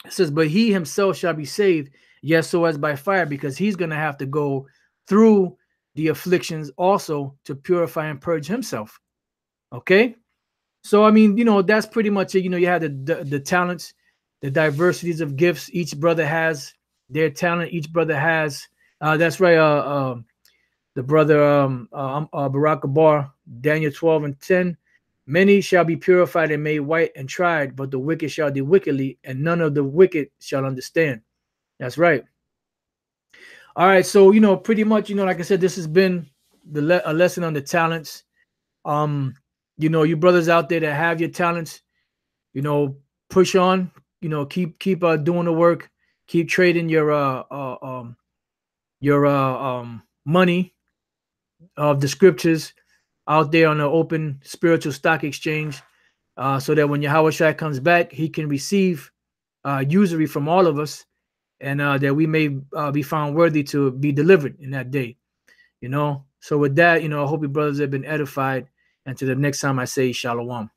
It says, but he himself shall be saved, yes, so as by fire, because he's going to have to go through the afflictions also to purify and purge himself. Okay? So, I mean, that's pretty much it. You have the talents, the diversities of gifts. Each brother has their talent. Each brother has, that's right, the brother Barak Abar, Daniel 12:10, Many shall be purified and made white and tried, but the wicked shall do wickedly, and none of the wicked shall understand. That's right. All right, so pretty much, like I said, this has been a lesson on the talents. You brothers out there that have your talents, push on. Keep doing the work. Keep trading your money of the scriptures out there on the open spiritual stock exchange, so that when Yahushua comes back, he can receive usury from all of us, and that we may be found worthy to be delivered in that day. So with that, I hope you brothers have been edified. And to the next time I say shalom.